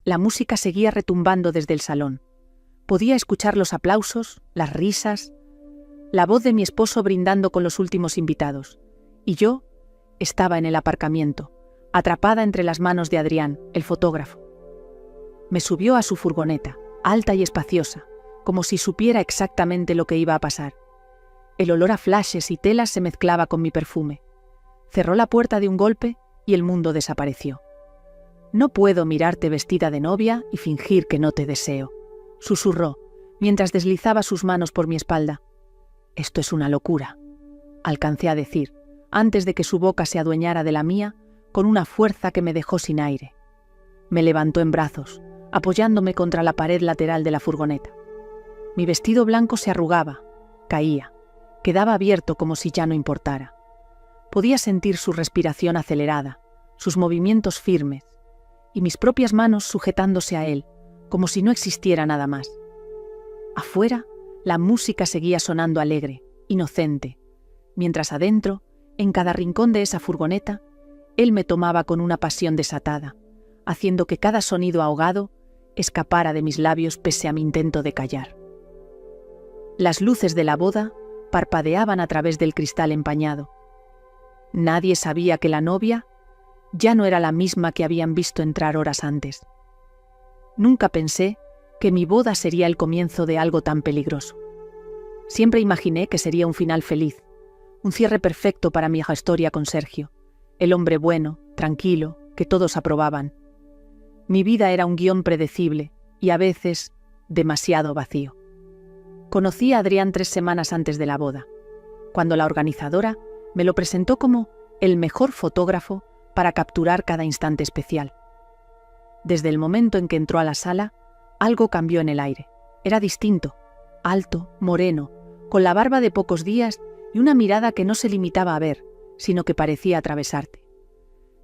La música seguía retumbando desde el salón. Podía escuchar los aplausos, las risas, la voz de mi esposo brindando con los últimos invitados. Y yo estaba en el aparcamiento, atrapada entre las manos de Adrián, el fotógrafo. Me subió a su furgoneta, alta y espaciosa, como si supiera exactamente lo que iba a pasar. El olor a flashes y telas se mezclaba con mi perfume. Cerró la puerta de un golpe y el mundo desapareció. «No puedo mirarte vestida de novia y fingir que no te deseo», susurró, mientras deslizaba sus manos por mi espalda. «Esto es una locura», alcancé a decir, antes de que su boca se adueñara de la mía con una fuerza que me dejó sin aire. Me levantó en brazos, apoyándome contra la pared lateral de la furgoneta. Mi vestido blanco se arrugaba, caía, quedaba abierto como si ya no importara. Podía sentir su respiración acelerada, sus movimientos firmes, y mis propias manos sujetándose a él, como si no existiera nada más. Afuera, la música seguía sonando alegre, inocente, mientras adentro, en cada rincón de esa furgoneta, él me tomaba con una pasión desatada, haciendo que cada sonido ahogado escapara de mis labios pese a mi intento de callar. Las luces de la boda parpadeaban a través del cristal empañado. Nadie sabía que la novia ya no era la misma que habían visto entrar horas antes. Nunca pensé que mi boda sería el comienzo de algo tan peligroso. Siempre imaginé que sería un final feliz, un cierre perfecto para mi historia con Sergio, el hombre bueno, tranquilo, que todos aprobaban. Mi vida era un guión predecible y a veces demasiado vacío. Conocí a Adrián 3 semanas antes de la boda, cuando la organizadora me lo presentó como el mejor fotógrafo para capturar cada instante especial. Desde el momento en que entró a la sala, algo cambió en el aire. Era distinto, alto, moreno, con la barba de pocos días y una mirada que no se limitaba a ver, sino que parecía atravesarte.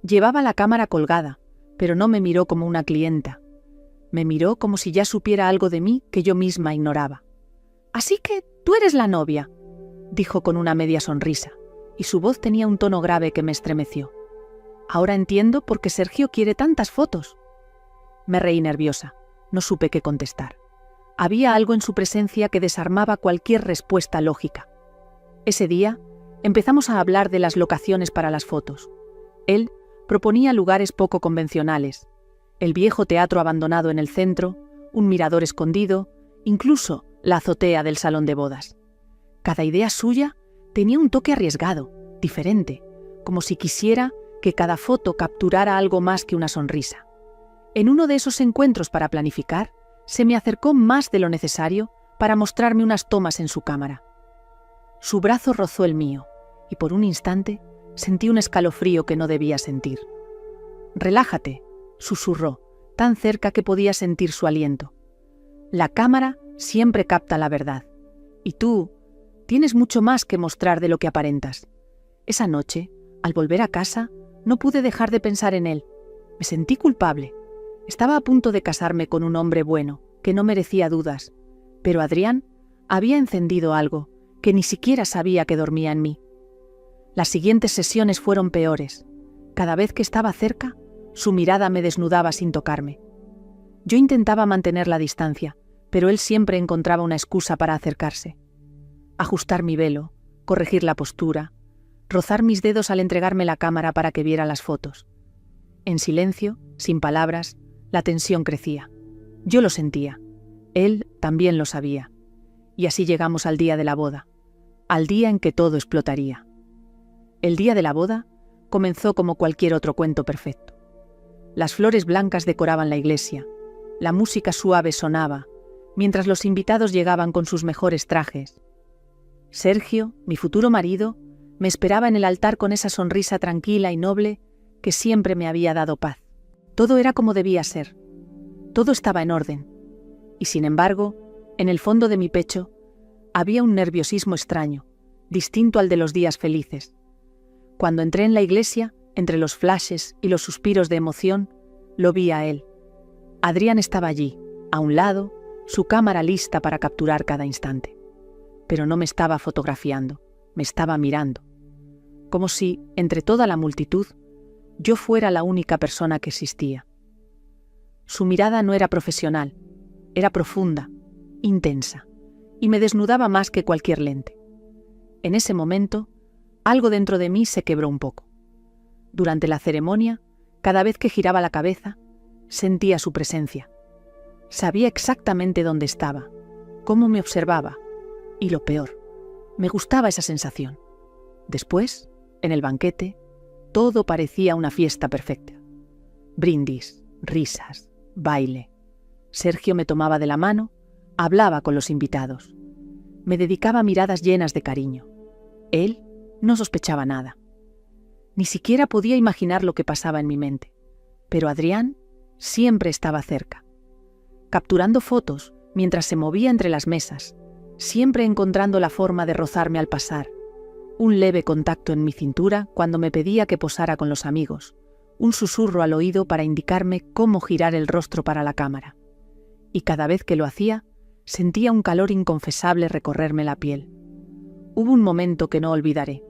Llevaba la cámara colgada, pero no me miró como una clienta. Me miró como si ya supiera algo de mí que yo misma ignoraba. «Así que tú eres la novia», dijo con una media sonrisa, y su voz tenía un tono grave que me estremeció. «Ahora entiendo por qué Sergio quiere tantas fotos». Me reí nerviosa, no supe qué contestar. Había algo en su presencia que desarmaba cualquier respuesta lógica. Ese día empezamos a hablar de las locaciones para las fotos. Él proponía lugares poco convencionales, el viejo teatro abandonado en el centro, un mirador escondido, incluso la azotea del salón de bodas. Cada idea suya tenía un toque arriesgado, diferente, como si quisiera que cada foto capturara algo más que una sonrisa. En uno de esos encuentros para planificar, se me acercó más de lo necesario para mostrarme unas tomas en su cámara. Su brazo rozó el mío, y por un instante sentí un escalofrío que no debía sentir. «Relájate», susurró, tan cerca que podía sentir su aliento. «La cámara siempre capta la verdad, y tú tienes mucho más que mostrar de lo que aparentas». Esa noche, al volver a casa, no pude dejar de pensar en él. Me sentí culpable. Estaba a punto de casarme con un hombre bueno, que no merecía dudas, pero Adrián había encendido algo que ni siquiera sabía que dormía en mí. Las siguientes sesiones fueron peores. Cada vez que estaba cerca, su mirada me desnudaba sin tocarme. Yo intentaba mantener la distancia, pero él siempre encontraba una excusa para acercarse. Ajustar mi velo, corregir la postura, rozar mis dedos al entregarme la cámara para que viera las fotos. En silencio, sin palabras, la tensión crecía. Yo lo sentía. Él también lo sabía. Y así llegamos al día de la boda, al día en que todo explotaría. El día de la boda comenzó como cualquier otro cuento perfecto. Las flores blancas decoraban la iglesia, la música suave sonaba, mientras los invitados llegaban con sus mejores trajes. Sergio, mi futuro marido, me esperaba en el altar con esa sonrisa tranquila y noble que siempre me había dado paz. Todo era como debía ser. Todo estaba en orden. Y sin embargo, en el fondo de mi pecho, había un nerviosismo extraño, distinto al de los días felices. Cuando entré en la iglesia, entre los flashes y los suspiros de emoción, lo vi a él. Adrián estaba allí, a un lado, su cámara lista para capturar cada instante. Pero no me estaba fotografiando, me estaba mirando. Como si, entre toda la multitud, yo fuera la única persona que existía. Su mirada no era profesional, era profunda, intensa, y me desnudaba más que cualquier lente. En ese momento, algo dentro de mí se quebró un poco. Durante la ceremonia, cada vez que giraba la cabeza, sentía su presencia. Sabía exactamente dónde estaba, cómo me observaba, y lo peor, me gustaba esa sensación. Después, en el banquete, todo parecía una fiesta perfecta. Brindis, risas, baile. Sergio me tomaba de la mano, hablaba con los invitados. Me dedicaba miradas llenas de cariño. Él no sospechaba nada. Ni siquiera podía imaginar lo que pasaba en mi mente. Pero Adrián siempre estaba cerca, capturando fotos mientras se movía entre las mesas, siempre encontrando la forma de rozarme al pasar. Un leve contacto en mi cintura cuando me pedía que posara con los amigos, un susurro al oído para indicarme cómo girar el rostro para la cámara. Y cada vez que lo hacía, sentía un calor inconfesable recorrerme la piel. Hubo un momento que no olvidaré.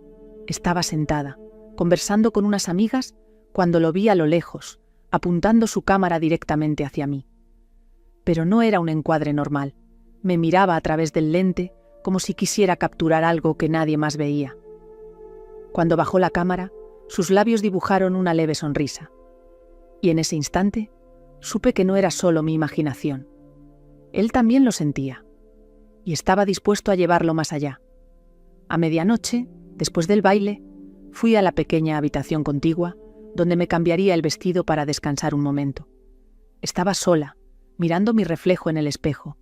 Estaba sentada, conversando con unas amigas, cuando lo vi a lo lejos, apuntando su cámara directamente hacia mí. Pero no era un encuadre normal. Me miraba a través del lente, como si quisiera capturar algo que nadie más veía. Cuando bajó la cámara, sus labios dibujaron una leve sonrisa. Y en ese instante, supe que no era solo mi imaginación. Él también lo sentía, y estaba dispuesto a llevarlo más allá. A medianoche, después del baile, fui a la pequeña habitación contigua, donde me cambiaría el vestido para descansar un momento. Estaba sola, mirando mi reflejo en el espejo,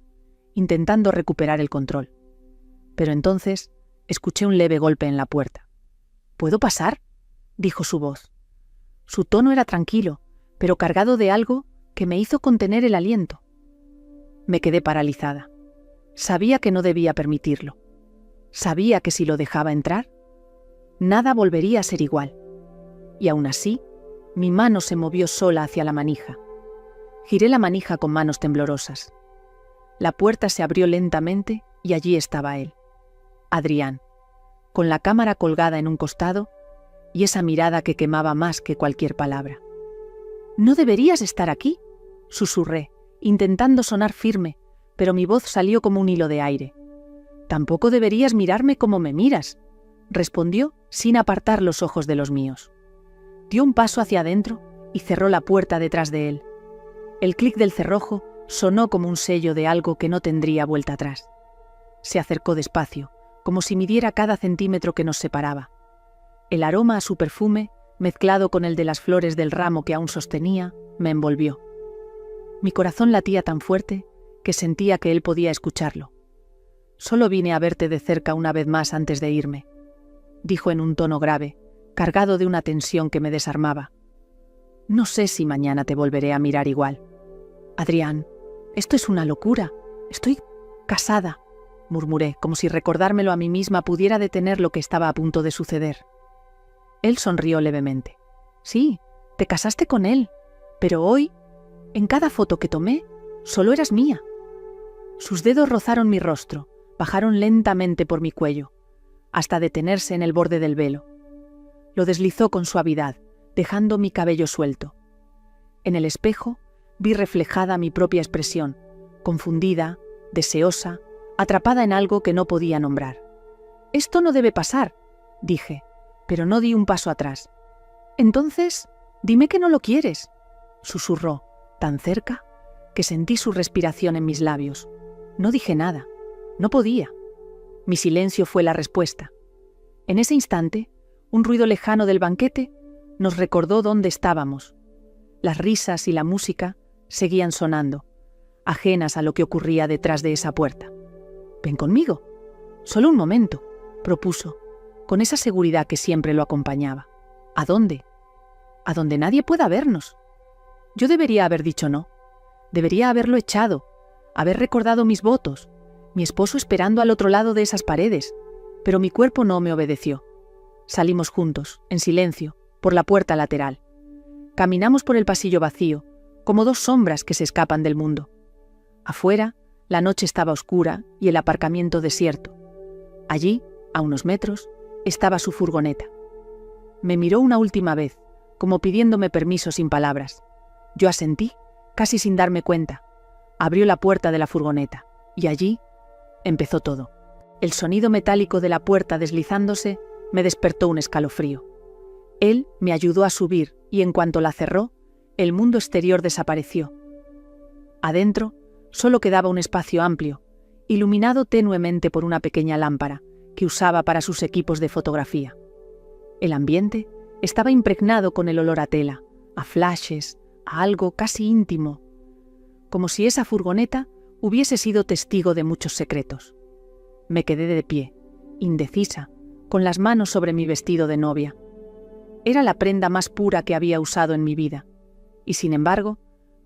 intentando recuperar el control. Pero entonces escuché un leve golpe en la puerta. ¿Puedo pasar?, dijo su voz. Su tono era tranquilo, pero cargado de algo que me hizo contener el aliento. Me quedé paralizada. Sabía que no debía permitirlo. Sabía que si lo dejaba entrar, nada volvería a ser igual. Y aún así, mi mano se movió sola hacia la manija. Giré la manija con manos temblorosas. La puerta se abrió lentamente y allí estaba él, Adrián, con la cámara colgada en un costado y esa mirada que quemaba más que cualquier palabra. «No deberías estar aquí», susurré, intentando sonar firme, pero mi voz salió como un hilo de aire. «Tampoco deberías mirarme como me miras», respondió sin apartar los ojos de los míos. Dio un paso hacia adentro y cerró la puerta detrás de él. El clic del cerrojo sonó como un sello de algo que no tendría vuelta atrás. Se acercó despacio, como si midiera cada centímetro que nos separaba. El aroma a su perfume, mezclado con el de las flores del ramo que aún sostenía, me envolvió. Mi corazón latía tan fuerte que sentía que él podía escucharlo. «Solo vine a verte de cerca una vez más antes de irme», dijo en un tono grave, cargado de una tensión que me desarmaba. «No sé si mañana te volveré a mirar igual». «Adrián, esto es una locura. Estoy casada», murmuré, como si recordármelo a mí misma pudiera detener lo que estaba a punto de suceder. Él sonrió levemente. «Sí, te casaste con él, pero hoy, en cada foto que tomé, solo eras mía». Sus dedos rozaron mi rostro, bajaron lentamente por mi cuello, hasta detenerse en el borde del velo. Lo deslizó con suavidad, dejando mi cabello suelto. En el espejo vi reflejada mi propia expresión, confundida, deseosa, atrapada en algo que no podía nombrar. «Esto no debe pasar», dije, pero no di un paso atrás. «Entonces, dime que no lo quieres», susurró, tan cerca que sentí su respiración en mis labios. No dije nada, no podía. Mi silencio fue la respuesta. En ese instante, un ruido lejano del banquete nos recordó dónde estábamos. Las risas y la música seguían sonando, ajenas a lo que ocurría detrás de esa puerta. «Ven conmigo». «Solo un momento», propuso, con esa seguridad que siempre lo acompañaba. «¿A dónde?» «A donde nadie pueda vernos». Yo debería haber dicho no. Debería haberlo echado, haber recordado mis votos, mi esposo esperando al otro lado de esas paredes, pero mi cuerpo no me obedeció. Salimos juntos, en silencio, por la puerta lateral. Caminamos por el pasillo vacío, como dos sombras que se escapan del mundo. Afuera, la noche estaba oscura y el aparcamiento desierto. Allí, a unos metros, estaba su furgoneta. Me miró una última vez, como pidiéndome permiso sin palabras. Yo asentí, casi sin darme cuenta, abrió la puerta de la furgoneta, y allí empezó todo. El sonido metálico de la puerta deslizándose me despertó un escalofrío. Él me ayudó a subir y en cuanto la cerró, el mundo exterior desapareció. Adentro solo quedaba un espacio amplio, iluminado tenuemente por una pequeña lámpara que usaba para sus equipos de fotografía. El ambiente estaba impregnado con el olor a tela, a flashes, a algo casi íntimo, como si esa furgoneta hubiese sido testigo de muchos secretos. Me quedé de pie, indecisa, con las manos sobre mi vestido de novia. Era la prenda más pura que había usado en mi vida, y sin embargo,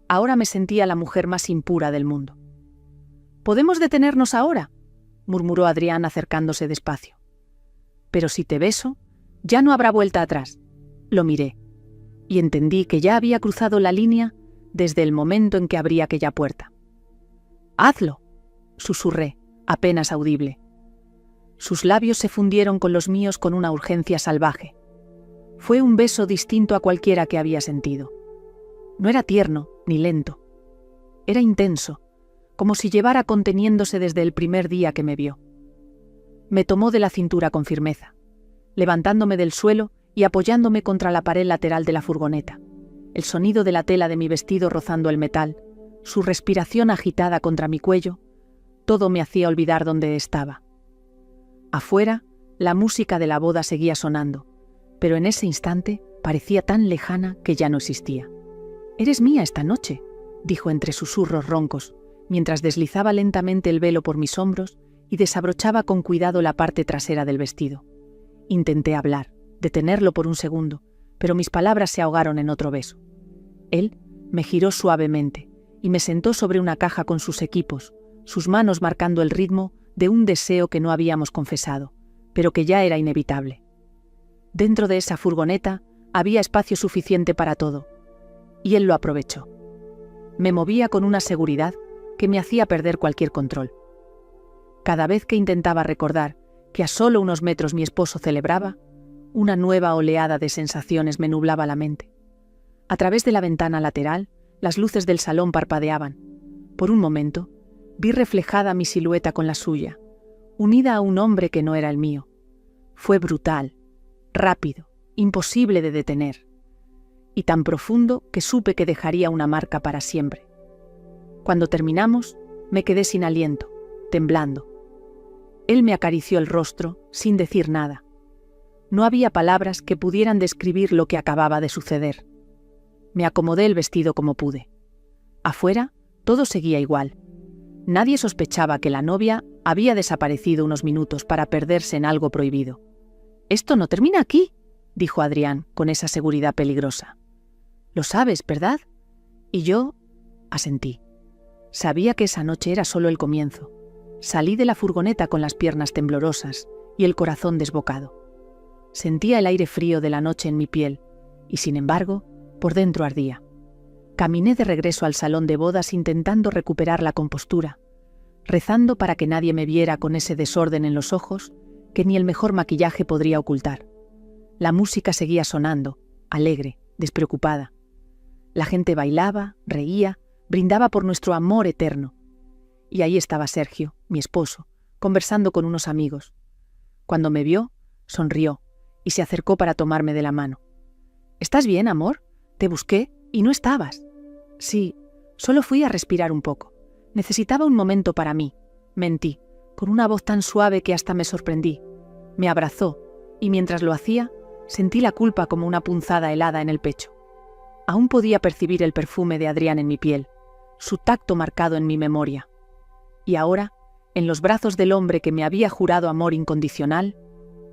ahora me sentía la mujer más impura del mundo. «¿Podemos detenernos ahora?», murmuró Adrián acercándose despacio. «Pero si te beso, ya no habrá vuelta atrás». Lo miré, y entendí que ya había cruzado la línea desde el momento en que abrí aquella puerta. «Hazlo», susurré, apenas audible. Sus labios se fundieron con los míos con una urgencia salvaje. Fue un beso distinto a cualquiera que había sentido. No era tierno ni lento. Era intenso, como si llevara conteniéndose desde el primer día que me vio. Me tomó de la cintura con firmeza, levantándome del suelo y apoyándome contra la pared lateral de la furgoneta. El sonido de la tela de mi vestido rozando el metal, su respiración agitada contra mi cuello, todo me hacía olvidar dónde estaba. Afuera, la música de la boda seguía sonando, pero en ese instante parecía tan lejana que ya no existía. «Eres mía esta noche», dijo entre susurros roncos, mientras deslizaba lentamente el velo por mis hombros y desabrochaba con cuidado la parte trasera del vestido. Intenté hablar, detenerlo por un segundo, pero mis palabras se ahogaron en otro beso. Él me giró suavemente y me sentó sobre una caja con sus equipos, sus manos marcando el ritmo de un deseo que no habíamos confesado, pero que ya era inevitable. Dentro de esa furgoneta había espacio suficiente para todo, y él lo aprovechó. Me movía con una seguridad que me hacía perder cualquier control. Cada vez que intentaba recordar que a solo unos metros mi esposo celebraba, una nueva oleada de sensaciones me nublaba la mente. A través de la ventana lateral, las luces del salón parpadeaban. Por un momento, vi reflejada mi silueta con la suya, unida a un hombre que no era el mío. Fue brutal, rápido, imposible de detener, y tan profundo que supe que dejaría una marca para siempre. Cuando terminamos, me quedé sin aliento, temblando. Él me acarició el rostro sin decir nada. No había palabras que pudieran describir lo que acababa de suceder. Me acomodé el vestido como pude. Afuera, todo seguía igual. Nadie sospechaba que la novia había desaparecido unos minutos para perderse en algo prohibido. «Esto no termina aquí», dijo Adrián con esa seguridad peligrosa. «Lo sabes, ¿verdad?». Y yo asentí. Sabía que esa noche era solo el comienzo. Salí de la furgoneta con las piernas temblorosas y el corazón desbocado. Sentía el aire frío de la noche en mi piel y, sin embargo, por dentro ardía. Caminé de regreso al salón de bodas intentando recuperar la compostura, rezando para que nadie me viera con ese desorden en los ojos que ni el mejor maquillaje podría ocultar. La música seguía sonando, alegre, despreocupada. La gente bailaba, reía, brindaba por nuestro amor eterno. Y ahí estaba Sergio, mi esposo, conversando con unos amigos. Cuando me vio, sonrió y se acercó para tomarme de la mano. «¿Estás bien, amor? Te busqué y no estabas». «Sí, solo fui a respirar un poco. Necesitaba un momento para mí», mentí, con una voz tan suave que hasta me sorprendí. Me abrazó y mientras lo hacía, sentí la culpa como una punzada helada en el pecho. Aún podía percibir el perfume de Adrián en mi piel, su tacto marcado en mi memoria. Y ahora, en los brazos del hombre que me había jurado amor incondicional,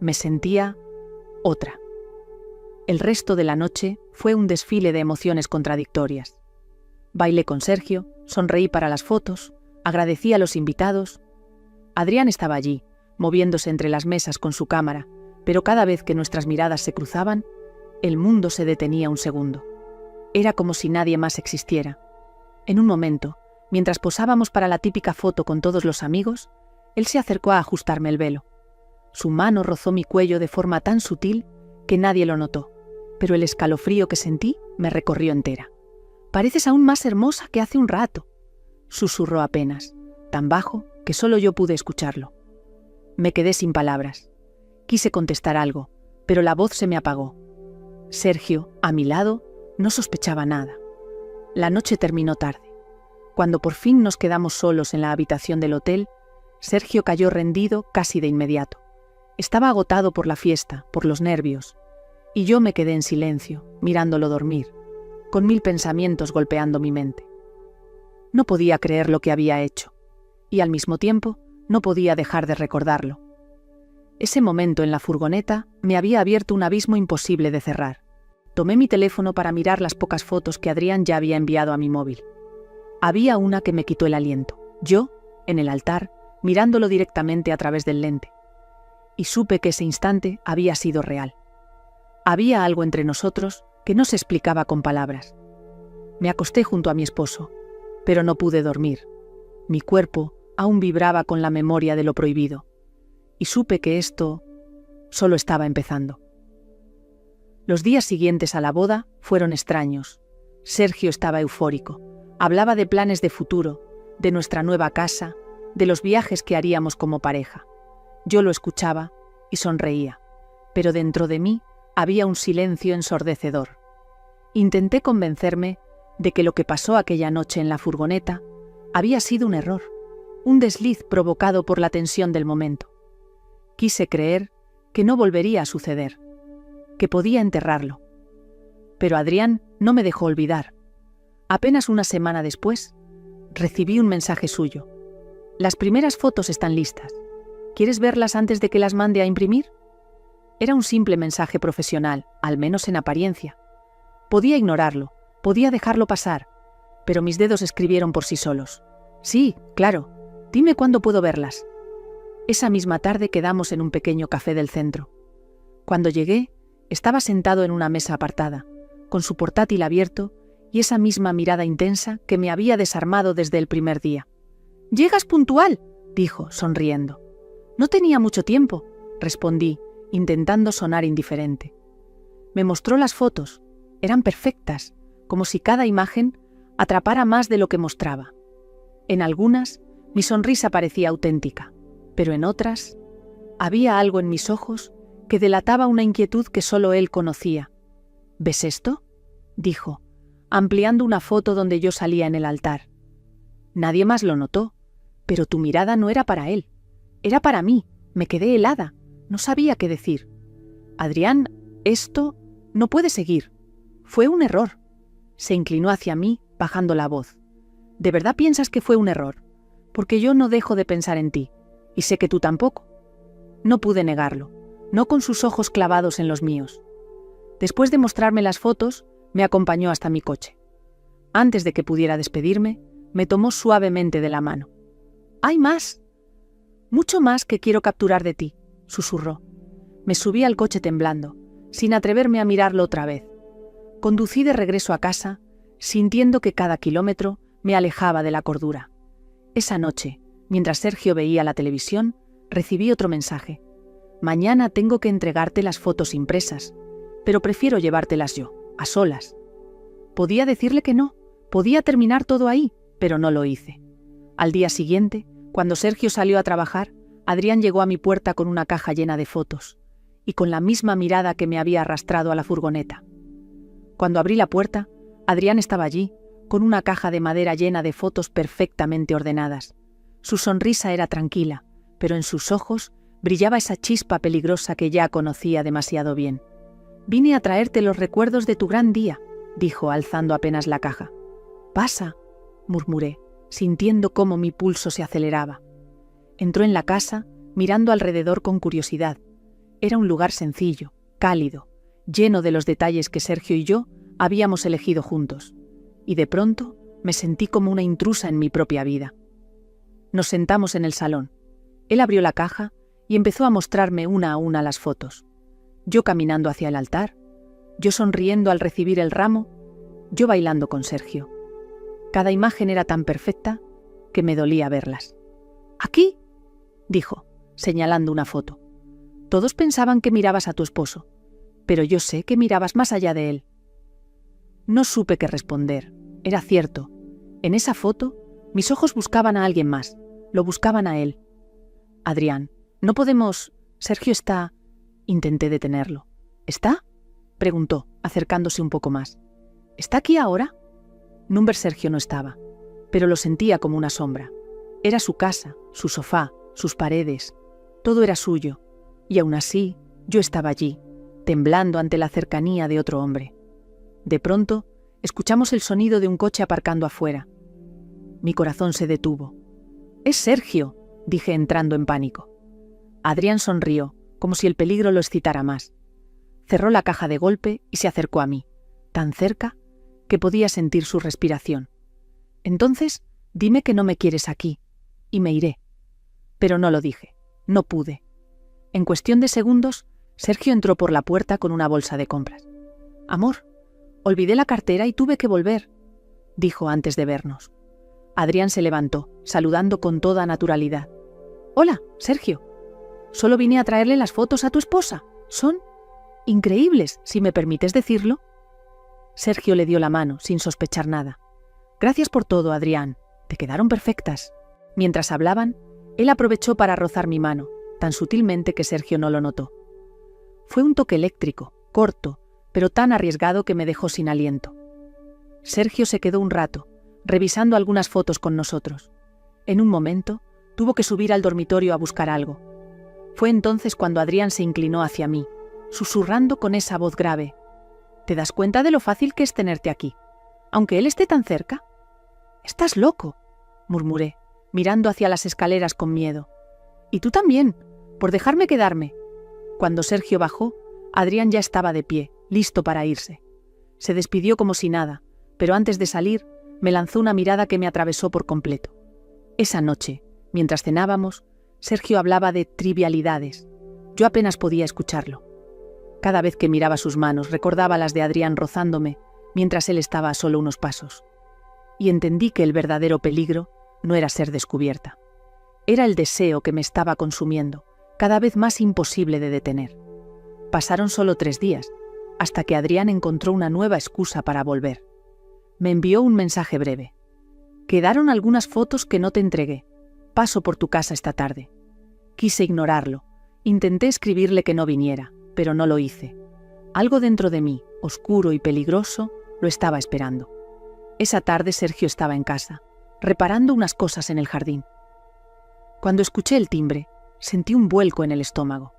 me sentía otra. El resto de la noche fue un desfile de emociones contradictorias. Bailé con Sergio, sonreí para las fotos, agradecí a los invitados. Adrián estaba allí, moviéndose entre las mesas con su cámara, pero cada vez que nuestras miradas se cruzaban, el mundo se detenía un segundo. Era como si nadie más existiera. En un momento, mientras posábamos para la típica foto con todos los amigos, él se acercó a ajustarme el velo. Su mano rozó mi cuello de forma tan sutil que nadie lo notó, pero el escalofrío que sentí me recorrió entera. Pareces aún más hermosa que hace un rato, susurró apenas, tan bajo que solo yo pude escucharlo. Me quedé sin palabras. Quise contestar algo, pero la voz se me apagó. Sergio, a mi lado, no sospechaba nada. La noche terminó tarde. Cuando por fin nos quedamos solos en la habitación del hotel, Sergio cayó rendido casi de inmediato. Estaba agotado por la fiesta, por los nervios, y yo me quedé en silencio, mirándolo dormir, con 1000 pensamientos golpeando mi mente. No podía creer lo que había hecho, y al mismo tiempo no podía dejar de recordarlo. Ese momento en la furgoneta me había abierto un abismo imposible de cerrar. Tomé mi teléfono para mirar las pocas fotos que Adrián ya había enviado a mi móvil. Había una que me quitó el aliento. Yo, en el altar, mirándolo directamente a través del lente. Y supe que ese instante había sido real. Había algo entre nosotros que no se explicaba con palabras. Me acosté junto a mi esposo, pero no pude dormir. Mi cuerpo aún vibraba con la memoria de lo prohibido. Y supe que esto solo estaba empezando. Los días siguientes a la boda fueron extraños. Sergio estaba eufórico. Hablaba de planes de futuro, de nuestra nueva casa, de los viajes que haríamos como pareja. Yo lo escuchaba y sonreía, pero dentro de mí había un silencio ensordecedor. Intenté convencerme de que lo que pasó aquella noche en la furgoneta había sido un error, un desliz provocado por la tensión del momento. Quise creer que no volvería a suceder, que podía enterrarlo. Pero Adrián no me dejó olvidar. Apenas una semana después, recibí un mensaje suyo. Las primeras fotos están listas. ¿Quieres verlas antes de que las mande a imprimir? Era un simple mensaje profesional, al menos en apariencia. Podía ignorarlo, podía dejarlo pasar, pero mis dedos escribieron por sí solos. Sí, claro, dime cuándo puedo verlas. Esa misma tarde quedamos en un pequeño café del centro. Cuando llegué, estaba sentado en una mesa apartada, con su portátil abierto y esa misma mirada intensa que me había desarmado desde el primer día. «¡Llegas puntual!», dijo, sonriendo. «No tenía mucho tiempo», respondí, intentando sonar indiferente. Me mostró las fotos. Eran perfectas, como si cada imagen atrapara más de lo que mostraba. En algunas, mi sonrisa parecía auténtica, pero en otras, había algo en mis ojos que delataba una inquietud que solo él conocía. «¿Ves esto?», dijo, ampliando una foto donde yo salía en el altar. Nadie más lo notó, pero tu mirada no era para él, era para mí. Me quedé helada, no sabía qué decir. «Adrián, esto no puede seguir. Fue un error». Se inclinó hacia mí, bajando la voz. «¿De verdad piensas que fue un error? Porque yo no dejo de pensar en ti, y sé que tú tampoco». No pude negarlo, no con sus ojos clavados en los míos. Después de mostrarme las fotos, me acompañó hasta mi coche. Antes de que pudiera despedirme, me tomó suavemente de la mano. «Hay más, mucho más que quiero capturar de ti», susurró. Me subí al coche temblando, sin atreverme a mirarlo otra vez. Conducí de regreso a casa, sintiendo que cada kilómetro me alejaba de la cordura. Esa noche, mientras Sergio veía la televisión, recibí otro mensaje. «Mañana tengo que entregarte las fotos impresas, pero prefiero llevártelas yo, a solas». Podía decirle que no, podía terminar todo ahí, pero no lo hice. Al día siguiente, cuando Sergio salió a trabajar, Adrián llegó a mi puerta con una caja llena de fotos, y con la misma mirada que me había arrastrado a la furgoneta. Cuando abrí la puerta, Adrián estaba allí, con una caja de madera llena de fotos perfectamente ordenadas. Su sonrisa era tranquila, pero en sus ojos brillaba esa chispa peligrosa que ya conocía demasiado bien. «Vine a traerte los recuerdos de tu gran día», dijo, alzando apenas la caja. «Pasa», murmuré, sintiendo cómo mi pulso se aceleraba. Entró en la casa, mirando alrededor con curiosidad. Era un lugar sencillo, cálido, lleno de los detalles que Sergio y yo habíamos elegido juntos. Y de pronto me sentí como una intrusa en mi propia vida. Nos sentamos en el salón. Él abrió la caja y empezó a mostrarme una a una las fotos. Yo caminando hacia el altar, yo sonriendo al recibir el ramo, yo bailando con Sergio. Cada imagen era tan perfecta que me dolía verlas. «¿Aquí?», dijo, señalando una foto. «Todos pensaban que mirabas a tu esposo, pero yo sé que mirabas más allá de él». No supe qué responder. Era cierto. En esa foto, mis ojos buscaban a alguien más. Lo buscaban a él. Adrián, no podemos... Sergio está... Intenté detenerlo. ¿Está? Preguntó, acercándose un poco más. ¿Está aquí ahora? Number Sergio no estaba, pero lo sentía como una sombra. Era su casa, su sofá, sus paredes. Todo era suyo. Y aún así, yo estaba allí, temblando ante la cercanía de otro hombre. De pronto, escuchamos el sonido de un coche aparcando afuera. Mi corazón se detuvo. «¡Es Sergio!», dije entrando en pánico. Adrián sonrió, como si el peligro lo excitara más. Cerró la caja de golpe y se acercó a mí, tan cerca que podía sentir su respiración. «Entonces, dime que no me quieres aquí, y me iré». Pero no lo dije, no pude. En cuestión de segundos, Sergio entró por la puerta con una bolsa de compras. «Amor, olvidé la cartera y tuve que volver», dijo antes de vernos. Adrián se levantó, saludando con toda naturalidad. «Hola, Sergio. Solo vine a traerle las fotos a tu esposa. Son increíbles, si me permites decirlo». Sergio le dio la mano, sin sospechar nada. «Gracias por todo, Adrián. Te quedaron perfectas». Mientras hablaban, él aprovechó para rozar mi mano, tan sutilmente que Sergio no lo notó. Fue un toque eléctrico, corto, pero tan arriesgado que me dejó sin aliento. Sergio se quedó un rato, revisando algunas fotos con nosotros. En un momento, tuvo que subir al dormitorio a buscar algo. Fue entonces cuando Adrián se inclinó hacia mí, susurrando con esa voz grave. «¿Te das cuenta de lo fácil que es tenerte aquí, aunque él esté tan cerca?» «Estás loco», murmuré, mirando hacia las escaleras con miedo. «Y tú también, por dejarme quedarme». Cuando Sergio bajó, Adrián ya estaba de pie, listo para irse. Se despidió como si nada, pero antes de salir, me lanzó una mirada que me atravesó por completo. Esa noche, mientras cenábamos, Sergio hablaba de trivialidades. Yo apenas podía escucharlo. Cada vez que miraba sus manos, recordaba las de Adrián rozándome, mientras él estaba a solo unos pasos. Y entendí que el verdadero peligro no era ser descubierta. Era el deseo que me estaba consumiendo, cada vez más imposible de detener. Pasaron solo 3 días, hasta que Adrián encontró una nueva excusa para volver. Me envió un mensaje breve. «Quedaron algunas fotos que no te entregué. Paso por tu casa esta tarde». Quise ignorarlo. Intenté escribirle que no viniera, pero no lo hice. Algo dentro de mí, oscuro y peligroso, lo estaba esperando. Esa tarde Sergio estaba en casa, reparando unas cosas en el jardín. Cuando escuché el timbre, sentí un vuelco en el estómago.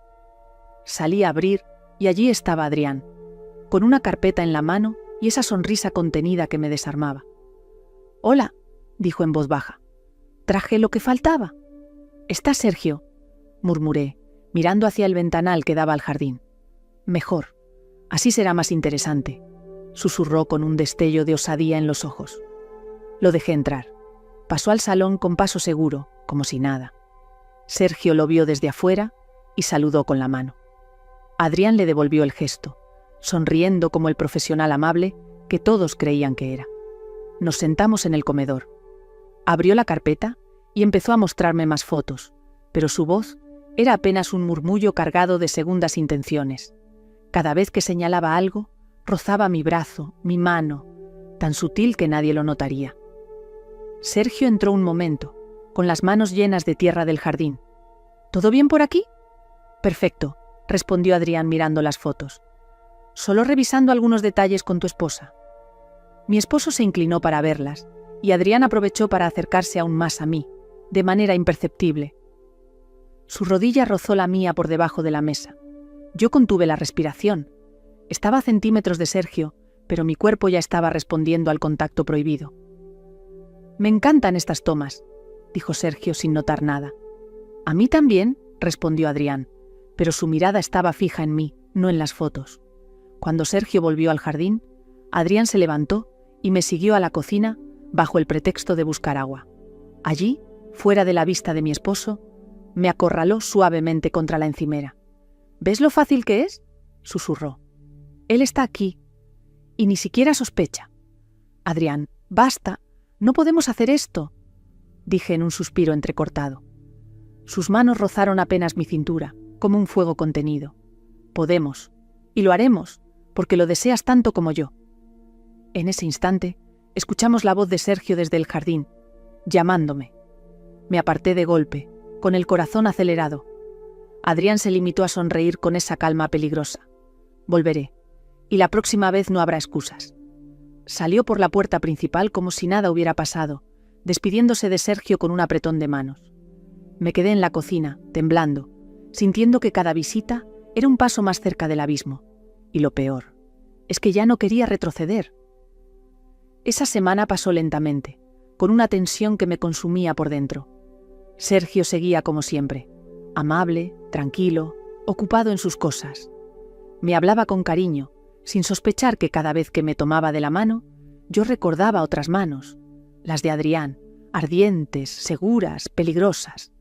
Salí a abrir y allí estaba Adrián, con una carpeta en la mano y esa sonrisa contenida que me desarmaba. «Hola», dijo en voz baja. «¿Traje lo que faltaba?» «Está Sergio», murmuré, mirando hacia el ventanal que daba al jardín. «Mejor. Así será más interesante», susurró con un destello de osadía en los ojos. Lo dejé entrar. Pasó al salón con paso seguro, como si nada. Sergio lo vio desde afuera y saludó con la mano. Adrián le devolvió el gesto, sonriendo como el profesional amable que todos creían que era. Nos sentamos en el comedor. Abrió la carpeta y empezó a mostrarme más fotos, pero su voz era apenas un murmullo cargado de segundas intenciones. Cada vez que señalaba algo, rozaba mi brazo, mi mano, tan sutil que nadie lo notaría. Sergio entró un momento, con las manos llenas de tierra del jardín. «¿Todo bien por aquí?» «Perfecto», respondió Adrián mirando las fotos. «Solo revisando algunos detalles con tu esposa». Mi esposo se inclinó para verlas, y Adrián aprovechó para acercarse aún más a mí, de manera imperceptible. Su rodilla rozó la mía por debajo de la mesa. Yo contuve la respiración. Estaba a centímetros de Sergio, pero mi cuerpo ya estaba respondiendo al contacto prohibido. «Me encantan estas tomas», dijo Sergio sin notar nada. «A mí también», respondió Adrián, pero su mirada estaba fija en mí, no en las fotos. Cuando Sergio volvió al jardín, Adrián se levantó y me siguió a la cocina bajo el pretexto de buscar agua. Allí, fuera de la vista de mi esposo, me acorraló suavemente contra la encimera. «¿Ves lo fácil que es?», susurró. «Él está aquí, y ni siquiera sospecha». «Adrián, basta, no podemos hacer esto», dije en un suspiro entrecortado. Sus manos rozaron apenas mi cintura, como un fuego contenido. «Podemos, y lo haremos, porque lo deseas tanto como yo». En ese instante, Escuchamos la voz de Sergio desde el jardín, llamándome. Me aparté de golpe, con el corazón acelerado. Adrián se limitó a sonreír con esa calma peligrosa. Volveré, y la próxima vez no habrá excusas. Salió por la puerta principal como si nada hubiera pasado, despidiéndose de Sergio con un apretón de manos. Me quedé en la cocina, temblando, sintiendo que cada visita era un paso más cerca del abismo. Y lo peor, es que ya no quería retroceder. Esa semana pasó lentamente, con una tensión que me consumía por dentro. Sergio seguía como siempre, amable, tranquilo, ocupado en sus cosas. Me hablaba con cariño, sin sospechar que cada vez que me tomaba de la mano, yo recordaba otras manos, las de Adrián, ardientes, seguras, peligrosas.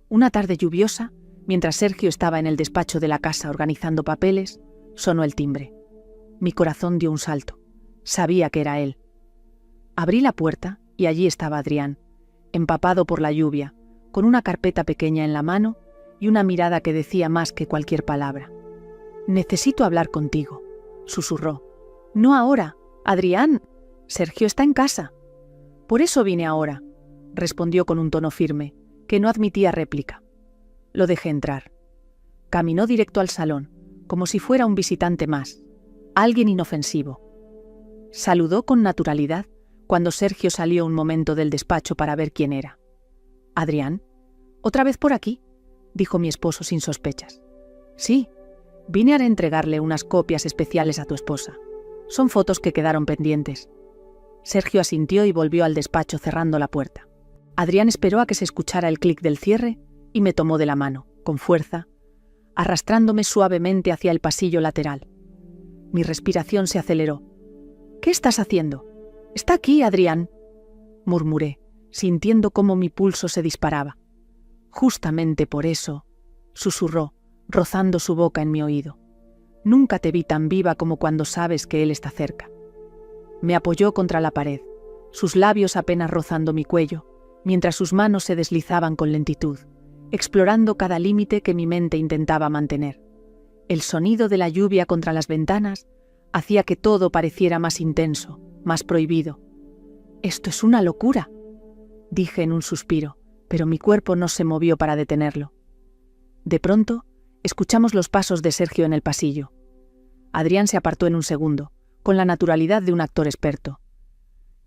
Una tarde lluviosa, mientras Sergio estaba en el despacho de la casa organizando papeles, sonó el timbre. Mi corazón dio un salto. Sabía que era él. Abrí la puerta y allí estaba Adrián, empapado por la lluvia, con una carpeta pequeña en la mano y una mirada que decía más que cualquier palabra. «Necesito hablar contigo», susurró. «No ahora, Adrián. Sergio está en casa». «Por eso vine ahora», respondió con un tono firme, que no admitía réplica. Lo dejé entrar. Caminó directo al salón, como si fuera un visitante más, alguien inofensivo. Saludó con naturalidad cuando Sergio salió un momento del despacho para ver quién era. «Adrián, ¿otra vez por aquí?», dijo mi esposo sin sospechas. «Sí, vine a entregarle unas copias especiales a tu esposa. Son fotos que quedaron pendientes». Sergio asintió y volvió al despacho cerrando la puerta. Adrián esperó a que se escuchara el clic del cierre y me tomó de la mano, con fuerza, arrastrándome suavemente hacia el pasillo lateral. Mi respiración se aceleró. «¿Qué estás haciendo?» «Está aquí, Adrián», murmuré, sintiendo cómo mi pulso se disparaba. «Justamente por eso», susurró, rozando su boca en mi oído. «Nunca te vi tan viva como cuando sabes que él está cerca». Me apoyó contra la pared, sus labios apenas rozando mi cuello, mientras sus manos se deslizaban con lentitud, explorando cada límite que mi mente intentaba mantener. El sonido de la lluvia contra las ventanas hacía que todo pareciera más intenso, más prohibido. «Esto es una locura», dije en un suspiro, pero mi cuerpo no se movió para detenerlo. De pronto, escuchamos los pasos de Sergio en el pasillo. Adrián se apartó en un segundo, con la naturalidad de un actor experto.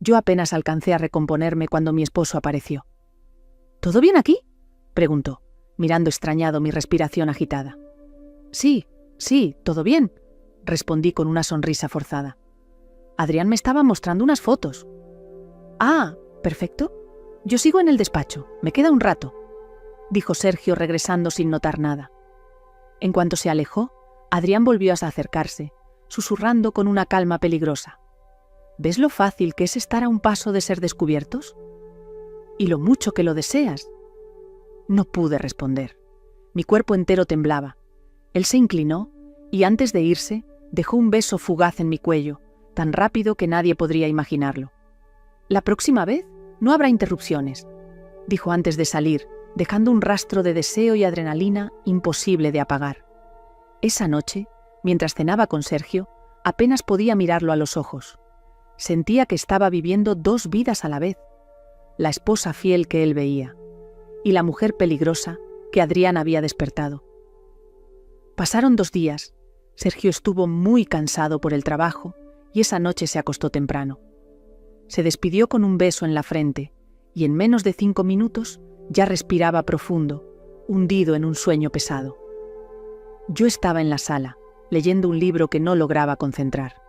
Yo apenas alcancé a recomponerme cuando mi esposo apareció. «¿Todo bien aquí?», preguntó, mirando extrañado mi respiración agitada. Sí, todo bien», respondí con una sonrisa forzada. Adrián me estaba mostrando unas fotos. «Ah, perfecto. Yo sigo en el despacho, me queda un rato», dijo Sergio regresando sin notar nada. En cuanto se alejó, Adrián volvió a acercarse, susurrando con una calma peligrosa. «¿Ves lo fácil que es estar a un paso de ser descubiertos? Y lo mucho que lo deseas». No pude responder. Mi cuerpo entero temblaba. Él se inclinó y antes de irse, dejó un beso fugaz en mi cuello, tan rápido que nadie podría imaginarlo. «La próxima vez no habrá interrupciones», dijo antes de salir, dejando un rastro de deseo y adrenalina imposible de apagar. Esa noche, mientras cenaba con Sergio, apenas podía mirarlo a los ojos. Sentía que estaba viviendo dos vidas a la vez: la esposa fiel que él veía y la mujer peligrosa que Adrián había despertado. Pasaron 2 días. Sergio estuvo muy cansado por el trabajo y esa noche se acostó temprano. Se despidió con un beso en la frente y en menos de 5 minutos ya respiraba profundo, hundido en un sueño pesado. Yo estaba en la sala, leyendo un libro que no lograba concentrar.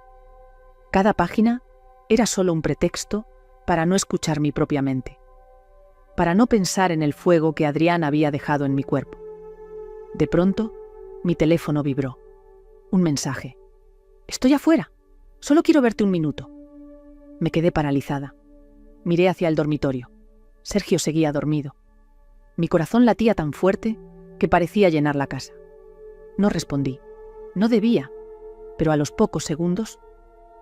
Cada página era solo un pretexto para no escuchar mi propia mente, para no pensar en el fuego que Adrián había dejado en mi cuerpo. De pronto, mi teléfono vibró. Un mensaje. «Estoy afuera. Solo quiero verte un minuto». Me quedé paralizada. Miré hacia el dormitorio. Sergio seguía dormido. Mi corazón latía tan fuerte que parecía llenar la casa. No respondí. No debía. Pero a los pocos segundos,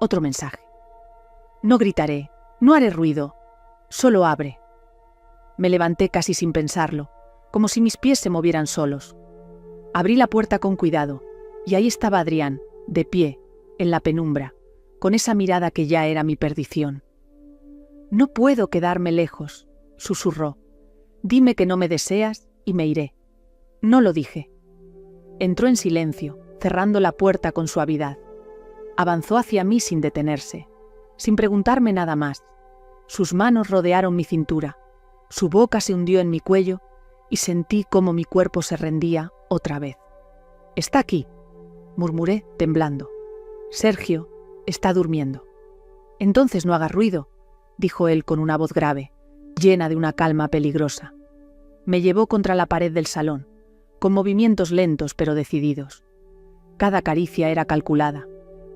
otro mensaje. «No gritaré. No haré ruido. Solo abre». Me levanté casi sin pensarlo, como si mis pies se movieran solos. Abrí la puerta con cuidado, y ahí estaba Adrián, de pie, en la penumbra, con esa mirada que ya era mi perdición. No puedo quedarme lejos, susurró. Dime que no me deseas y me iré. No lo dije. Entró en silencio, cerrando la puerta con suavidad. Avanzó hacia mí sin detenerse, sin preguntarme nada más. Sus manos rodearon mi cintura, su boca se hundió en mi cuello y sentí cómo mi cuerpo se rendía otra vez. «Está aquí», murmuré, temblando. «Sergio está durmiendo». «Entonces no haga ruido», dijo él con una voz grave, llena de una calma peligrosa. Me llevó contra la pared del salón, con movimientos lentos pero decididos. Cada caricia era calculada,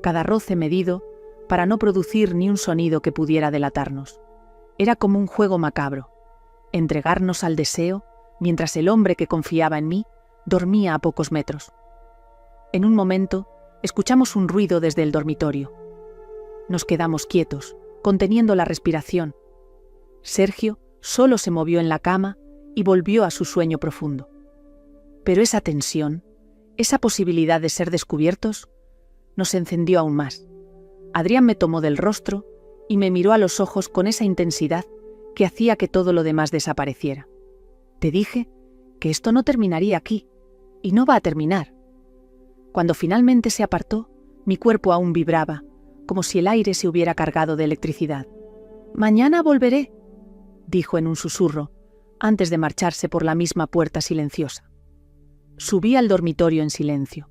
cada roce medido para no producir ni un sonido que pudiera delatarnos. Era como un juego macabro, entregarnos al deseo mientras el hombre que confiaba en mí dormía a pocos metros. En un momento, escuchamos un ruido desde el dormitorio. Nos quedamos quietos, conteniendo la respiración. Sergio solo se movió en la cama y volvió a su sueño profundo. Pero esa tensión, esa posibilidad de ser descubiertos, nos encendió aún más. Adrián me tomó del rostro y me miró a los ojos con esa intensidad que hacía que todo lo demás desapareciera. Te dije que esto no terminaría aquí, y no va a terminar. Cuando finalmente se apartó, mi cuerpo aún vibraba, como si el aire se hubiera cargado de electricidad. «Mañana volveré», dijo en un susurro, antes de marcharse por la misma puerta silenciosa. Subí al dormitorio en silencio.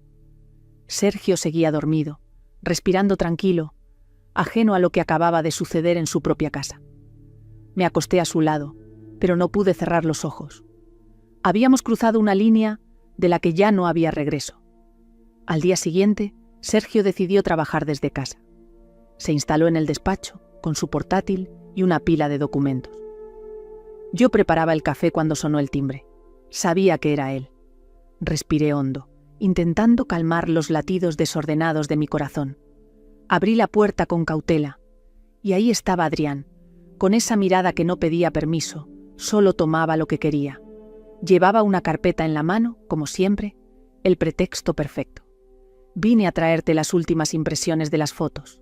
Sergio seguía dormido, respirando tranquilo, ajeno a lo que acababa de suceder en su propia casa. Me acosté a su lado, pero no pude cerrar los ojos. Habíamos cruzado una línea de la que ya no había regreso. Al día siguiente, Sergio decidió trabajar desde casa. Se instaló en el despacho, con su portátil y una pila de documentos. Yo preparaba el café cuando sonó el timbre. Sabía que era él. Respiré hondo, intentando calmar los latidos desordenados de mi corazón. Abrí la puerta con cautela, y ahí estaba Adrián, con esa mirada que no pedía permiso, solo tomaba lo que quería. Llevaba una carpeta en la mano, como siempre, el pretexto perfecto. «Vine a traerte las últimas impresiones de las fotos»,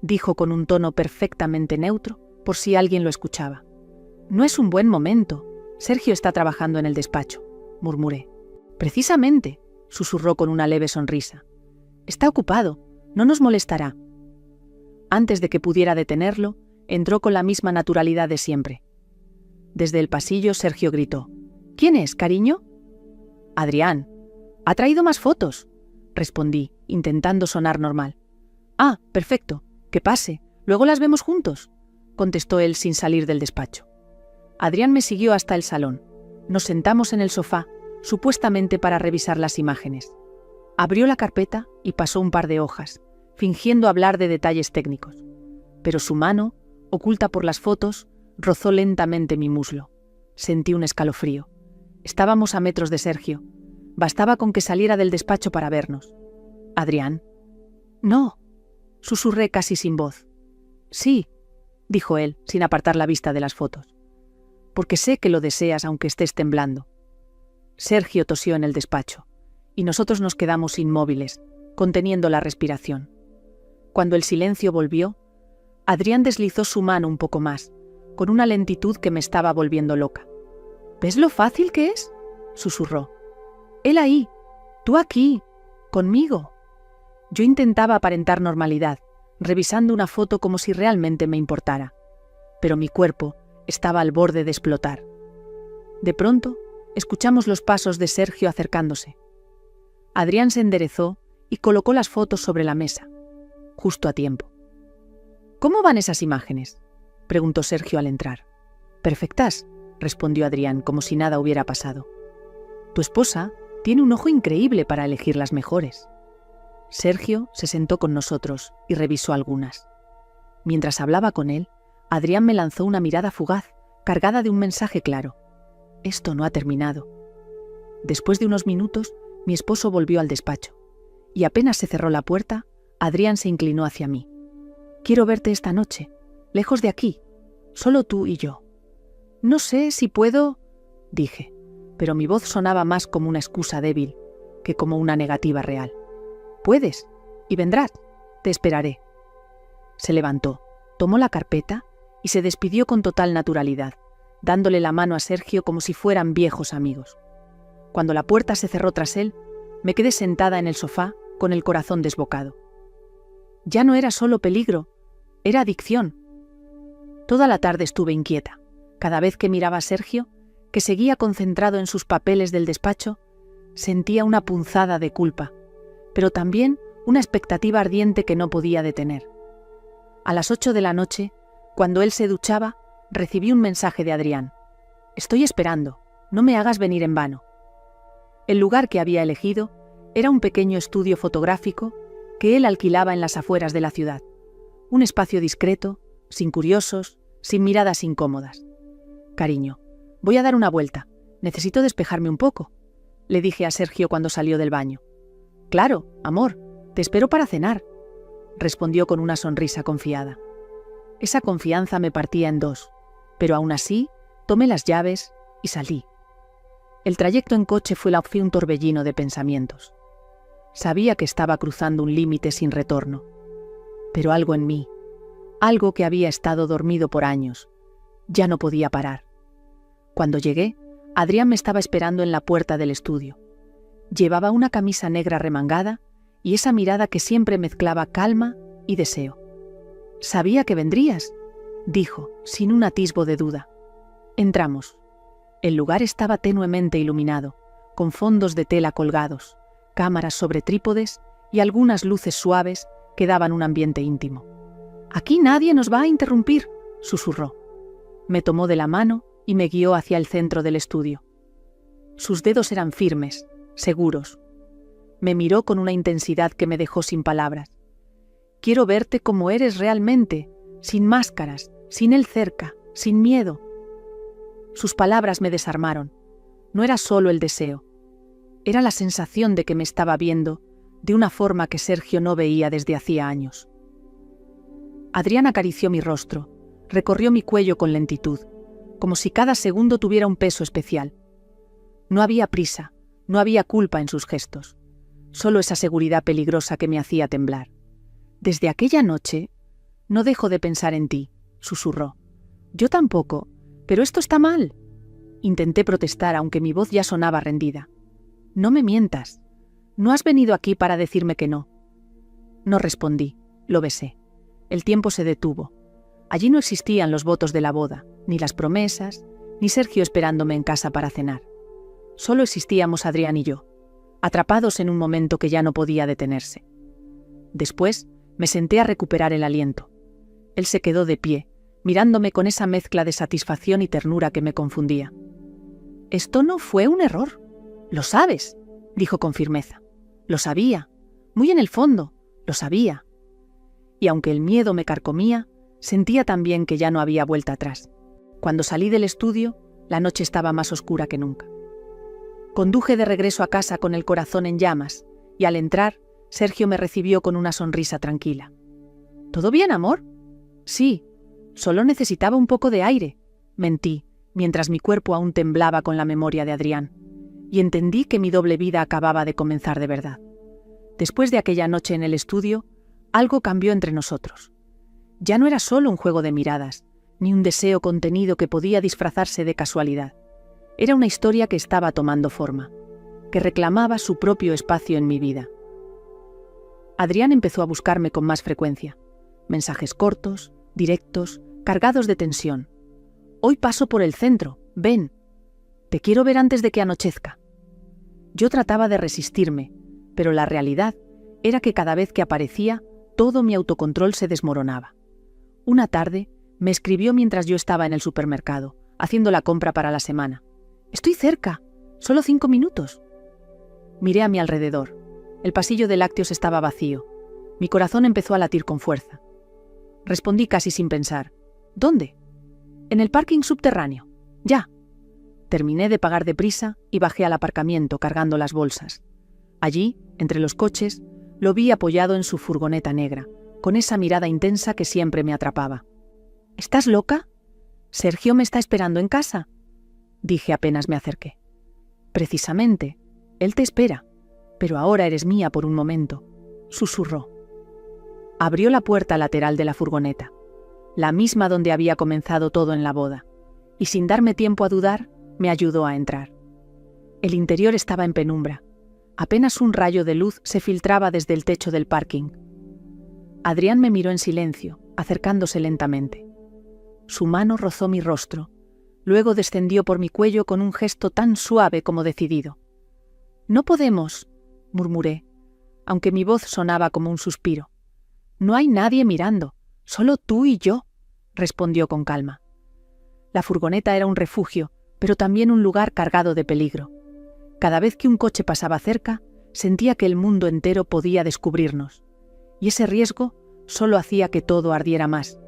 dijo con un tono perfectamente neutro, por si alguien lo escuchaba. «No es un buen momento. Sergio está trabajando en el despacho», murmuré. «Precisamente», susurró con una leve sonrisa. «Está ocupado. No nos molestará». Antes de que pudiera detenerlo, entró con la misma naturalidad de siempre. Desde el pasillo, Sergio gritó: «¿Quién es, cariño?» «Adrián. ¿Ha traído más fotos?», respondí, intentando sonar normal. «Ah, perfecto. Que pase. Luego las vemos juntos», contestó él sin salir del despacho. Adrián me siguió hasta el salón. Nos sentamos en el sofá, supuestamente para revisar las imágenes. Abrió la carpeta y pasó un par de hojas, fingiendo hablar de detalles técnicos. Pero su mano, oculta por las fotos, rozó lentamente mi muslo. Sentí un escalofrío. Estábamos a metros de Sergio. Bastaba con que saliera del despacho para vernos. «¿Adrián?» «No», susurré casi sin voz. «Sí», dijo él, sin apartar la vista de las fotos. «Porque sé que lo deseas aunque estés temblando». Sergio tosió en el despacho, y nosotros nos quedamos inmóviles, conteniendo la respiración. Cuando el silencio volvió, Adrián deslizó su mano un poco más, con una lentitud que me estaba volviendo loca. «¿Ves lo fácil que es?», susurró. «Él ahí, tú aquí, conmigo». Yo intentaba aparentar normalidad, revisando una foto como si realmente me importara. Pero mi cuerpo estaba al borde de explotar. De pronto, escuchamos los pasos de Sergio acercándose. Adrián se enderezó y colocó las fotos sobre la mesa, justo a tiempo. «¿Cómo van esas imágenes?», preguntó Sergio al entrar. «Perfectas», respondió Adrián como si nada hubiera pasado. «Tu esposa tiene un ojo increíble para elegir las mejores». Sergio se sentó con nosotros y revisó algunas. Mientras hablaba con él, Adrián me lanzó una mirada fugaz, cargada de un mensaje claro. «Esto no ha terminado». Después de unos minutos, mi esposo volvió al despacho, y apenas se cerró la puerta, Adrián se inclinó hacia mí. «Quiero verte esta noche, lejos de aquí, solo tú y yo». «No sé si puedo», dije, pero mi voz sonaba más como una excusa débil que como una negativa real. «Puedes, y vendrás, te esperaré». Se levantó, tomó la carpeta y se despidió con total naturalidad, dándole la mano a Sergio como si fueran viejos amigos. Cuando la puerta se cerró tras él, me quedé sentada en el sofá con el corazón desbocado. Ya no era solo peligro, era adicción. Toda la tarde estuve inquieta. Cada vez que miraba a Sergio, que seguía concentrado en sus papeles del despacho, sentía una punzada de culpa, pero también una expectativa ardiente que no podía detener. A las 8 de la noche, cuando él se duchaba, recibí un mensaje de Adrián. «Estoy esperando, no me hagas venir en vano». El lugar que había elegido era un pequeño estudio fotográfico que él alquilaba en las afueras de la ciudad. Un espacio discreto, sin curiosos, sin miradas incómodas. «Cariño, voy a dar una vuelta. Necesito despejarme un poco», le dije a Sergio cuando salió del baño. «Claro, amor, te espero para cenar», respondió con una sonrisa confiada. Esa confianza me partía en dos, pero aún así tomé las llaves y salí. El trayecto en coche fue un torbellino de pensamientos. Sabía que estaba cruzando un límite sin retorno, pero algo en mí, algo que había estado dormido por años, ya no podía parar. Cuando llegué, Adrián me estaba esperando en la puerta del estudio. Llevaba una camisa negra remangada y esa mirada que siempre mezclaba calma y deseo. «Sabía que vendrías», dijo, sin un atisbo de duda. Entramos. El lugar estaba tenuemente iluminado, con fondos de tela colgados, cámaras sobre trípodes y algunas luces suaves que daban un ambiente íntimo. «Aquí nadie nos va a interrumpir», susurró. Me tomó de la mano y me guió hacia el centro del estudio. Sus dedos eran firmes, seguros. Me miró con una intensidad que me dejó sin palabras. «Quiero verte como eres realmente, sin máscaras, sin él cerca, sin miedo». Sus palabras me desarmaron. No era solo el deseo. Era la sensación de que me estaba viendo de una forma que Sergio no veía desde hacía años. Adrián acarició mi rostro, recorrió mi cuello con lentitud, como si cada segundo tuviera un peso especial. No había prisa, no había culpa en sus gestos, solo esa seguridad peligrosa que me hacía temblar. «Desde aquella noche, no dejo de pensar en ti», susurró. «Yo tampoco, pero esto está mal». Intenté protestar, aunque mi voz ya sonaba rendida. «No me mientas. ¿No has venido aquí para decirme que no?» No respondí, lo besé. El tiempo se detuvo. Allí no existían los votos de la boda, ni las promesas, ni Sergio esperándome en casa para cenar. Solo existíamos Adrián y yo, atrapados en un momento que ya no podía detenerse. Después, me senté a recuperar el aliento. Él se quedó de pie, mirándome con esa mezcla de satisfacción y ternura que me confundía. «Esto no fue un error. Lo sabes», dijo con firmeza. «Lo sabía. Muy en el fondo, lo sabía». Y aunque el miedo me carcomía, sentía también que ya no había vuelta atrás. Cuando salí del estudio, la noche estaba más oscura que nunca. Conduje de regreso a casa con el corazón en llamas, y al entrar, Sergio me recibió con una sonrisa tranquila. «¿Todo bien, amor?» «Sí, solo necesitaba un poco de aire», mentí, mientras mi cuerpo aún temblaba con la memoria de Adrián, y entendí que mi doble vida acababa de comenzar de verdad. Después de aquella noche en el estudio, algo cambió entre nosotros. Ya no era solo un juego de miradas, ni un deseo contenido que podía disfrazarse de casualidad. Era una historia que estaba tomando forma, que reclamaba su propio espacio en mi vida. Adrián empezó a buscarme con más frecuencia. Mensajes cortos, directos, cargados de tensión. «Hoy paso por el centro, ven. Te quiero ver antes de que anochezca». Yo trataba de resistirme, pero la realidad era que cada vez que aparecía, todo mi autocontrol se desmoronaba. Una tarde, me escribió mientras yo estaba en el supermercado, haciendo la compra para la semana. «Estoy cerca, solo 5 minutos». Miré a mi alrededor. El pasillo de lácteos estaba vacío. Mi corazón empezó a latir con fuerza. Respondí casi sin pensar. «¿Dónde?» «En el parking subterráneo. Ya». Terminé de pagar deprisa y bajé al aparcamiento cargando las bolsas. Allí, entre los coches, lo vi apoyado en su furgoneta negra, con esa mirada intensa que siempre me atrapaba. «¿Estás loca? Sergio me está esperando en casa», dije apenas me acerqué. «Precisamente, él te espera, pero ahora eres mía por un momento», susurró. Abrió la puerta lateral de la furgoneta. la misma donde había comenzado todo en la boda, y sin darme tiempo a dudar, me ayudó a entrar. El interior estaba en penumbra. Apenas un rayo de luz se filtraba desde el techo del parking. Adrián me miró en silencio, acercándose lentamente. Su mano rozó mi rostro, luego descendió por mi cuello con un gesto tan suave como decidido. «No podemos», murmuré, aunque mi voz sonaba como un suspiro. «No hay nadie mirando, solo tú y yo», respondió con calma. La furgoneta era un refugio, pero también un lugar cargado de peligro. Cada vez que un coche pasaba cerca, sentía que el mundo entero podía descubrirnos, y ese riesgo solo hacía que todo ardiera más.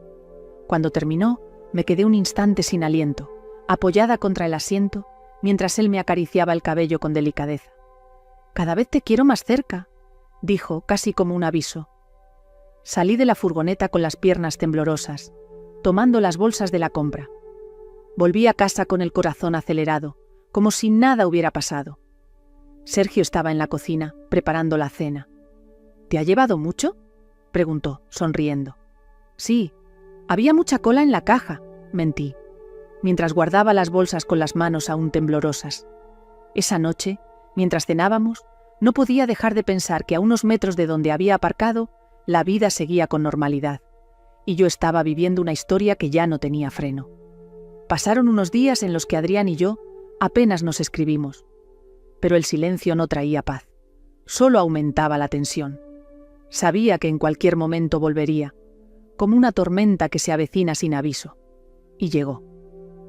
Cuando terminó, me quedé un instante sin aliento, apoyada contra el asiento, mientras él me acariciaba el cabello con delicadeza. «Cada vez te quiero más cerca», dijo, casi como un aviso. Salí de la furgoneta con las piernas temblorosas, tomando las bolsas de la compra. Volví a casa con el corazón acelerado, como si nada hubiera pasado. Sergio estaba en la cocina, preparando la cena. «¿Te ha llevado mucho?», preguntó, sonriendo. «Sí, había mucha cola en la caja», mentí, mientras guardaba las bolsas con las manos aún temblorosas. Esa noche, mientras cenábamos, no podía dejar de pensar que a unos metros de donde había aparcado, la vida seguía con normalidad, y yo estaba viviendo una historia que ya no tenía freno. Pasaron unos días en los que Adrián y yo apenas nos escribimos, pero el silencio no traía paz, solo aumentaba la tensión. Sabía que en cualquier momento volvería, como una tormenta que se avecina sin aviso, y llegó.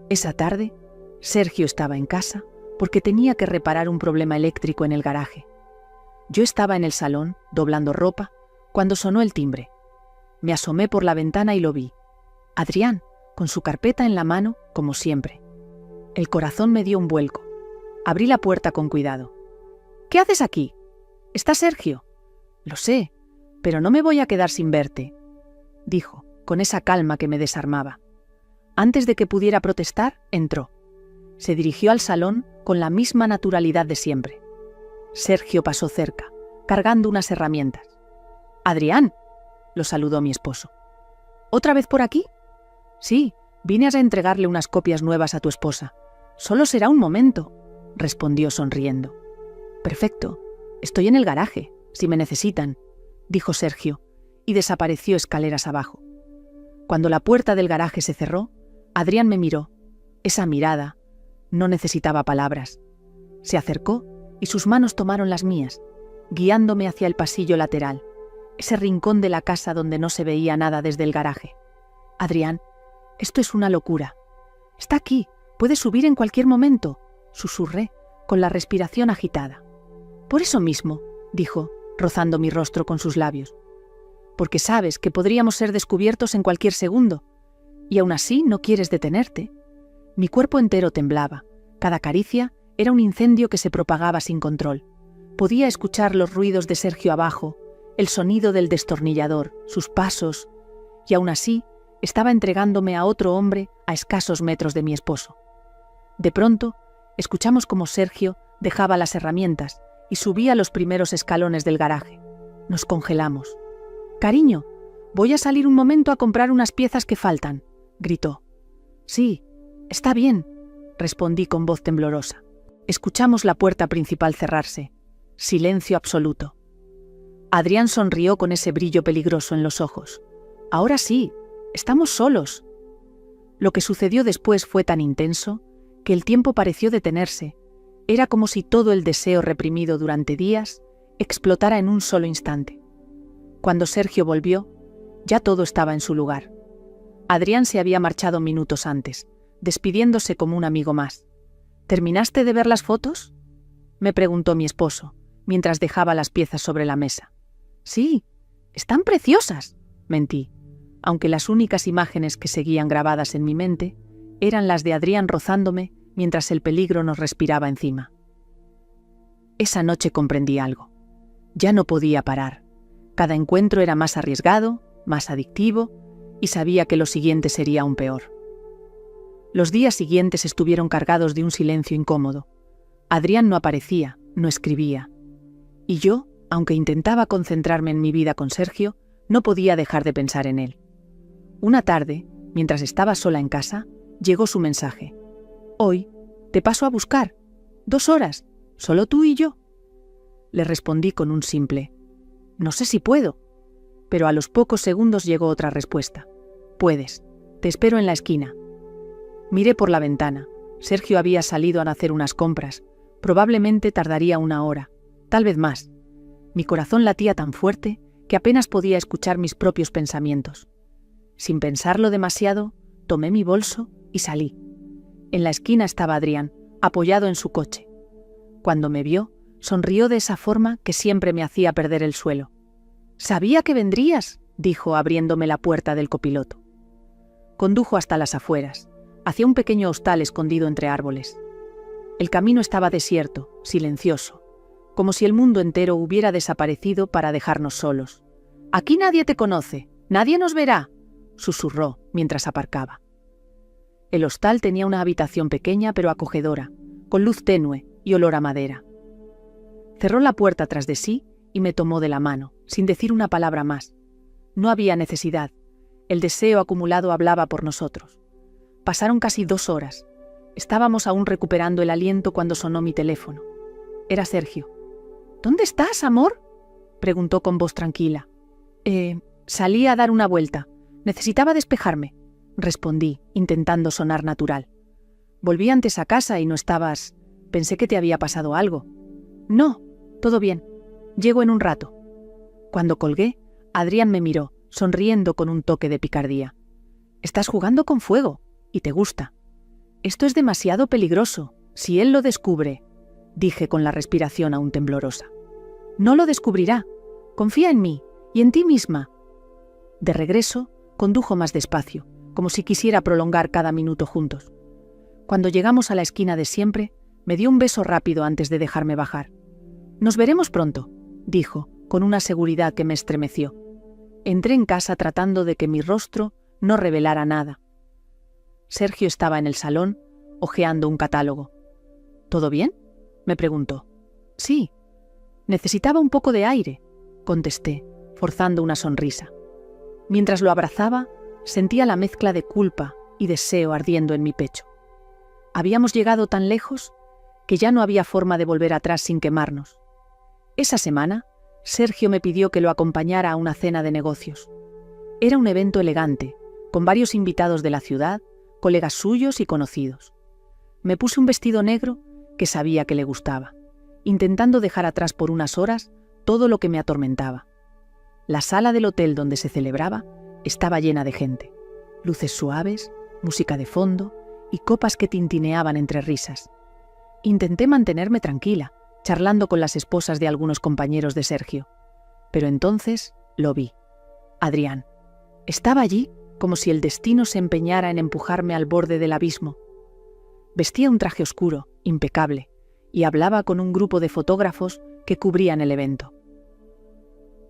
Esa tarde, Sergio estaba en casa porque tenía que reparar un problema eléctrico en el garaje. Yo estaba en el salón, doblando ropa, cuando sonó el timbre. Me asomé por la ventana y lo vi. Adrián, con su carpeta en la mano, como siempre. El corazón me dio un vuelco. Abrí la puerta con cuidado. «¿Qué haces aquí? ¿Está Sergio?» «Lo sé, pero no me voy a quedar sin verte», dijo, con esa calma que me desarmaba. Antes de que pudiera protestar, entró. Se dirigió al salón con la misma naturalidad de siempre. Sergio pasó cerca, cargando unas herramientas. «Adrián», lo saludó mi esposo. «¿Otra vez por aquí?» «Sí, vine a entregarle unas copias nuevas a tu esposa. Solo será un momento», respondió sonriendo. «Perfecto, estoy en el garaje, si me necesitan», dijo Sergio, y desapareció escaleras abajo. Cuando la puerta del garaje se cerró, Adrián me miró. Esa mirada no necesitaba palabras. Se acercó y sus manos tomaron las mías, guiándome hacia el pasillo lateral, ese rincón de la casa donde no se veía nada desde el garaje. «Adrián, esto es una locura. Está aquí, puede subir en cualquier momento», susurré, con la respiración agitada. «Por eso mismo», dijo, rozando mi rostro con sus labios. «Porque sabes que podríamos ser descubiertos en cualquier segundo, y aún así no quieres detenerte». Mi cuerpo entero temblaba. Cada caricia era un incendio que se propagaba sin control. Podía escuchar los ruidos de Sergio abajo, el sonido del destornillador, sus pasos, y aún así estaba entregándome a otro hombre a escasos metros de mi esposo. De pronto, escuchamos cómo Sergio dejaba las herramientas y subía los primeros escalones del garaje. Nos congelamos. «Cariño, voy a salir un momento a comprar unas piezas que faltan», gritó. «Sí, está bien», respondí con voz temblorosa. Escuchamos la puerta principal cerrarse. Silencio absoluto. Adrián sonrió con ese brillo peligroso en los ojos. «Ahora sí, estamos solos». Lo que sucedió después fue tan intenso que el tiempo pareció detenerse. Era como si todo el deseo reprimido durante días explotara en un solo instante. Cuando Sergio volvió, ya todo estaba en su lugar. Adrián se había marchado minutos antes, despidiéndose como un amigo más. «¿Terminaste de ver las fotos?», me preguntó mi esposo, mientras dejaba las piezas sobre la mesa. «Sí, están preciosas», mentí, aunque las únicas imágenes que seguían grabadas en mi mente eran las de Adrián rozándome mientras el peligro nos respiraba encima. Esa noche comprendí algo. Ya no podía parar. Cada encuentro era más arriesgado, más adictivo, y sabía que lo siguiente sería aún peor. Los días siguientes estuvieron cargados de un silencio incómodo. Adrián no aparecía, no escribía. Y yo, aunque intentaba concentrarme en mi vida con Sergio, no podía dejar de pensar en él. Una tarde, mientras estaba sola en casa, llegó su mensaje. «Hoy te paso a buscar. 2 horas, solo tú y yo». Le respondí con un simple «No sé si puedo». Pero a los pocos segundos llegó otra respuesta. «Puedes. Te espero en la esquina». Miré por la ventana. Sergio había salido a hacer unas compras. Probablemente tardaría 1 hora, tal vez más. Mi corazón latía tan fuerte que apenas podía escuchar mis propios pensamientos. Sin pensarlo demasiado, tomé mi bolso y salí. En la esquina estaba Adrián, apoyado en su coche. Cuando me vio, sonrió de esa forma que siempre me hacía perder el suelo. «Sabía que vendrías», dijo abriéndome la puerta del copiloto. Condujo hasta las afueras, hacia un pequeño hostal escondido entre árboles. El camino estaba desierto, silencioso, como si el mundo entero hubiera desaparecido para dejarnos solos. «Aquí nadie te conoce, nadie nos verá», susurró mientras aparcaba. El hostal tenía una habitación pequeña pero acogedora, con luz tenue y olor a madera. Cerró la puerta tras de sí y me tomó de la mano, sin decir una palabra más. No había necesidad. El deseo acumulado hablaba por nosotros. Pasaron casi 2 horas. Estábamos aún recuperando el aliento cuando sonó mi teléfono. Era Sergio. «¿Dónde estás, amor?», preguntó con voz tranquila. Salí a dar una vuelta. Necesitaba despejarme», respondí, intentando sonar natural. «Volví antes a casa y no estabas. Pensé que te había pasado algo». «No, todo bien. Llego en un rato». Cuando colgué, Adrián me miró, sonriendo con un toque de picardía. «Estás jugando con fuego, y te gusta». «Esto es demasiado peligroso. Si él lo descubre», dije con la respiración aún temblorosa. «No lo descubrirá. Confía en mí y en ti misma». De regreso, condujo más despacio, como si quisiera prolongar cada minuto juntos. Cuando llegamos a la esquina de siempre, me dio un beso rápido antes de dejarme bajar. «Nos veremos pronto», dijo, con una seguridad que me estremeció. Entré en casa tratando de que mi rostro no revelara nada. Sergio estaba en el salón, hojeando un catálogo. «¿Todo bien?», me preguntó. «Sí. Necesitaba un poco de aire», contesté, forzando una sonrisa. Mientras lo abrazaba, sentía la mezcla de culpa y deseo ardiendo en mi pecho. Habíamos llegado tan lejos que ya no había forma de volver atrás sin quemarnos. Esa semana, Sergio me pidió que lo acompañara a una cena de negocios. Era un evento elegante, con varios invitados de la ciudad, colegas suyos y conocidos. Me puse un vestido negro que sabía que le gustaba, intentando dejar atrás por unas horas todo lo que me atormentaba. La sala del hotel donde se celebraba estaba llena de gente. Luces suaves, música de fondo y copas que tintineaban entre risas. Intenté mantenerme tranquila, charlando con las esposas de algunos compañeros de Sergio. Pero entonces lo vi. Adrián. Estaba allí como si el destino se empeñara en empujarme al borde del abismo. Vestía un traje oscuro, impecable, y hablaba con un grupo de fotógrafos que cubrían el evento.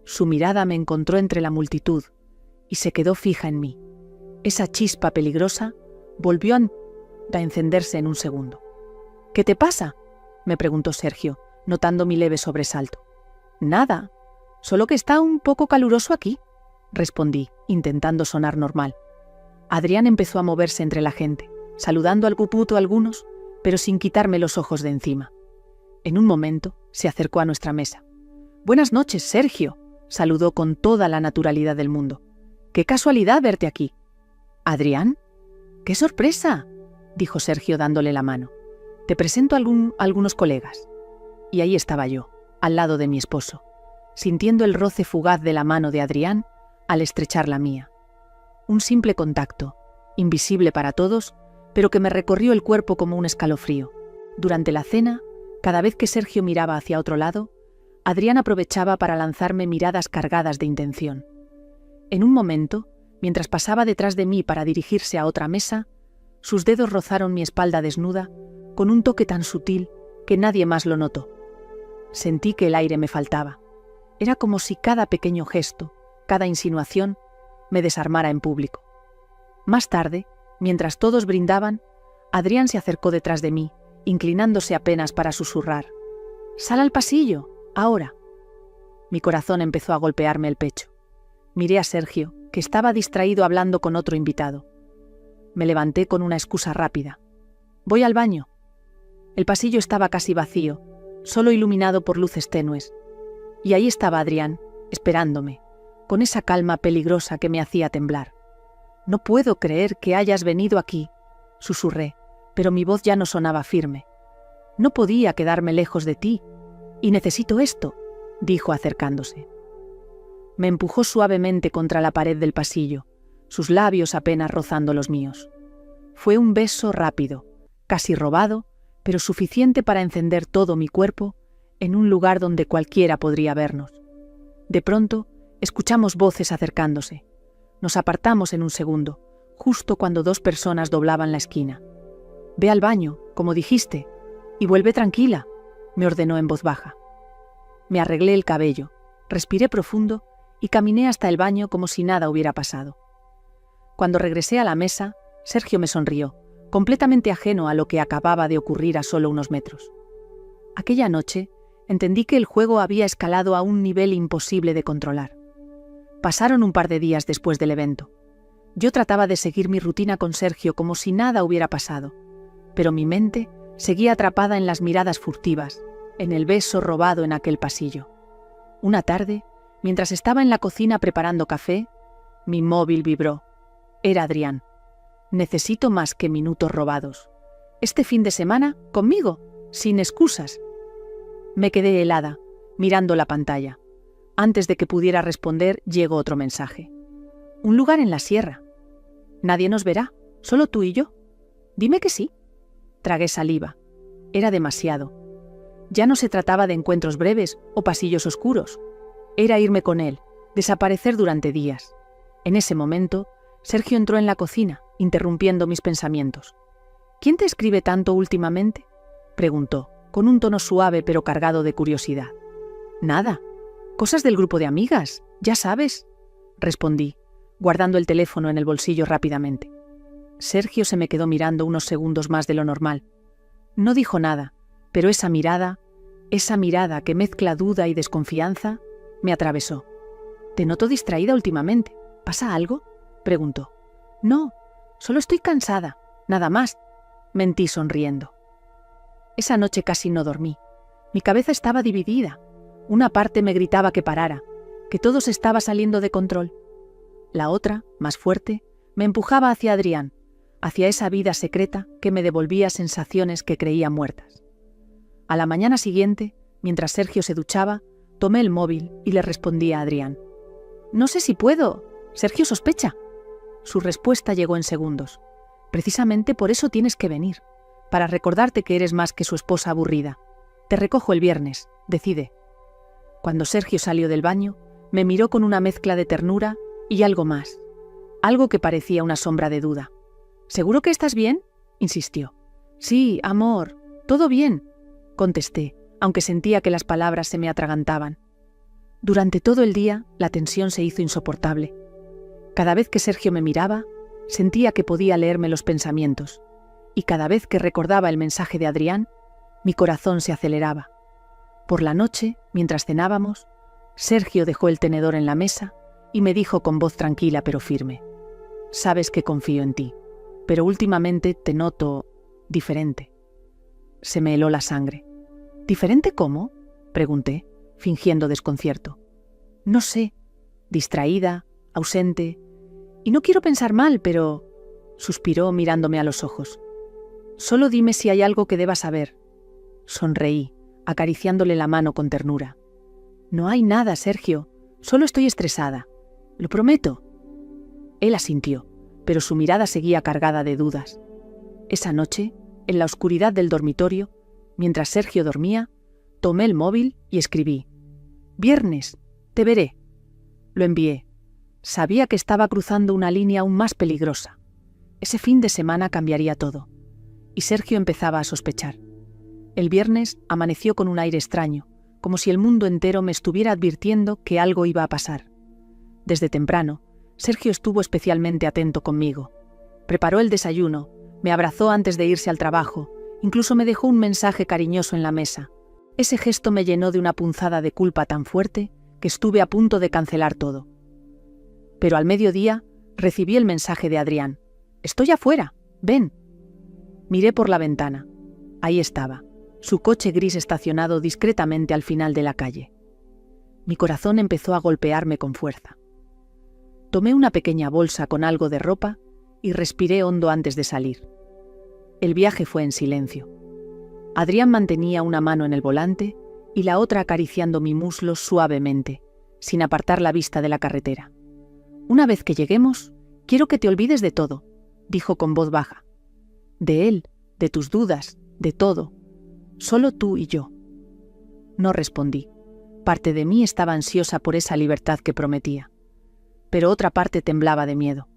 Su mirada me encontró entre la multitud y se quedó fija en mí. Esa chispa peligrosa volvió a encenderse en un segundo. «¿Qué te pasa?», me preguntó Sergio, notando mi leve sobresalto. «Nada, solo que está un poco caluroso aquí», respondí, intentando sonar normal. Adrián empezó a moverse entre la gente, saludando al puputo a algunos, pero sin quitarme los ojos de encima. En un momento se acercó a nuestra mesa. «Buenas noches, Sergio», saludó con toda la naturalidad del mundo. «Qué casualidad verte aquí». «¿Adrián? ¡Qué sorpresa!», dijo Sergio dándole la mano. «Te presento a algunos colegas». Y ahí estaba yo, al lado de mi esposo, sintiendo el roce fugaz de la mano de Adrián al estrechar la mía. Un simple contacto, invisible para todos, pero que me recorrió el cuerpo como un escalofrío. Durante la cena, cada vez que Sergio miraba hacia otro lado, Adrián aprovechaba para lanzarme miradas cargadas de intención. En un momento, mientras pasaba detrás de mí para dirigirse a otra mesa, sus dedos rozaron mi espalda desnuda con un toque tan sutil que nadie más lo notó. Sentí que el aire me faltaba. Era como si cada pequeño gesto, cada insinuación, me desarmara en público. Más tarde, mientras todos brindaban, Adrián se acercó detrás de mí, inclinándose apenas para susurrar: «Sal al pasillo, ahora». Mi corazón empezó a golpearme el pecho. Miré a Sergio, que estaba distraído hablando con otro invitado. Me levanté con una excusa rápida. «Voy al baño». El pasillo estaba casi vacío, solo iluminado por luces tenues. Y ahí estaba Adrián, esperándome, con esa calma peligrosa que me hacía temblar. «No puedo creer que hayas venido aquí», susurré, pero mi voz ya no sonaba firme. «No podía quedarme lejos de ti, y necesito esto», dijo acercándose. Me empujó suavemente contra la pared del pasillo, sus labios apenas rozando los míos. Fue un beso rápido, casi robado, pero suficiente para encender todo mi cuerpo en un lugar donde cualquiera podría vernos. De pronto, escuchamos voces acercándose. Nos apartamos en un segundo, justo cuando dos personas doblaban la esquina. «Ve al baño, como dijiste, y vuelve tranquila», me ordenó en voz baja. Me arreglé el cabello, respiré profundo y caminé hasta el baño como si nada hubiera pasado. Cuando regresé a la mesa, Sergio me sonrió, completamente ajeno a lo que acababa de ocurrir a solo unos metros. Aquella noche, entendí que el juego había escalado a un nivel imposible de controlar. Pasaron un par de días después del evento. Yo trataba de seguir mi rutina con Sergio como si nada hubiera pasado, pero mi mente seguía atrapada en las miradas furtivas, en el beso robado en aquel pasillo. Una tarde, mientras estaba en la cocina preparando café, mi móvil vibró. Era Adrián. «Necesito más que minutos robados. Este fin de semana, conmigo, sin excusas». Me quedé helada, mirando la pantalla. Antes de que pudiera responder, llegó otro mensaje. «Un lugar en la sierra. Nadie nos verá, solo tú y yo. Dime que sí». Tragué saliva. Era demasiado. Ya no se trataba de encuentros breves o pasillos oscuros. Era irme con él, desaparecer durante días. En ese momento, Sergio entró en la cocina, interrumpiendo mis pensamientos. «¿Quién te escribe tanto últimamente?», preguntó, con un tono suave pero cargado de curiosidad. «Nada. Cosas del grupo de amigas, ya sabes», respondí, guardando el teléfono en el bolsillo rápidamente. Sergio se me quedó mirando unos segundos más de lo normal. No dijo nada, pero esa mirada que mezcla duda y desconfianza, me atravesó. «Te noto distraída últimamente. ¿Pasa algo?», preguntó. «No, solo estoy cansada, nada más», mentí sonriendo. Esa noche casi no dormí. Mi cabeza estaba dividida. Una parte me gritaba que parara, que todo se estaba saliendo de control. La otra, más fuerte, me empujaba hacia Adrián, hacia esa vida secreta que me devolvía sensaciones que creía muertas. A la mañana siguiente, mientras Sergio se duchaba, tomé el móvil y le respondí a Adrián. «No sé si puedo. Sergio sospecha». Su respuesta llegó en segundos. «Precisamente por eso tienes que venir, para recordarte que eres más que su esposa aburrida. Te recojo el viernes, decide». Cuando Sergio salió del baño, me miró con una mezcla de ternura y algo más, algo que parecía una sombra de duda. «¿Seguro que estás bien?», insistió. «Sí, amor, todo bien», contesté, aunque sentía que las palabras se me atragantaban. Durante todo el día, la tensión se hizo insoportable. Cada vez que Sergio me miraba, sentía que podía leerme los pensamientos, y cada vez que recordaba el mensaje de Adrián, mi corazón se aceleraba. Por la noche, mientras cenábamos, Sergio dejó el tenedor en la mesa y me dijo con voz tranquila pero firme: «Sabes que confío en ti, pero últimamente te noto diferente». Se me heló la sangre. «¿Diferente cómo?», pregunté, fingiendo desconcierto. «No sé, distraída, ausente, y no quiero pensar mal, pero…», suspiró mirándome a los ojos. «Solo dime si hay algo que deba saber». Sonreí, acariciándole la mano con ternura. «No hay nada, Sergio, solo estoy estresada. Lo prometo». Él asintió, pero su mirada seguía cargada de dudas. Esa noche, en la oscuridad del dormitorio, mientras Sergio dormía, tomé el móvil y escribí: «Viernes, te veré». Lo envié. Sabía que estaba cruzando una línea aún más peligrosa. Ese fin de semana cambiaría todo. Y Sergio empezaba a sospechar. El viernes amaneció con un aire extraño, como si el mundo entero me estuviera advirtiendo que algo iba a pasar. Desde temprano, Sergio estuvo especialmente atento conmigo. Preparó el desayuno, me abrazó antes de irse al trabajo, incluso me dejó un mensaje cariñoso en la mesa. Ese gesto me llenó de una punzada de culpa tan fuerte que estuve a punto de cancelar todo. Pero al mediodía recibí el mensaje de Adrián. «Estoy afuera, ven». Miré por la ventana. Ahí estaba, su coche gris estacionado discretamente al final de la calle. Mi corazón empezó a golpearme con fuerza. Tomé una pequeña bolsa con algo de ropa y respiré hondo antes de salir. El viaje fue en silencio. Adrián mantenía una mano en el volante y la otra acariciando mi muslo suavemente, sin apartar la vista de la carretera. «Una vez que lleguemos, quiero que te olvides de todo», dijo con voz baja. «De él, de tus dudas, de todo. Solo tú y yo». No respondí. Parte de mí estaba ansiosa por esa libertad que prometía, pero otra parte temblaba de miedo.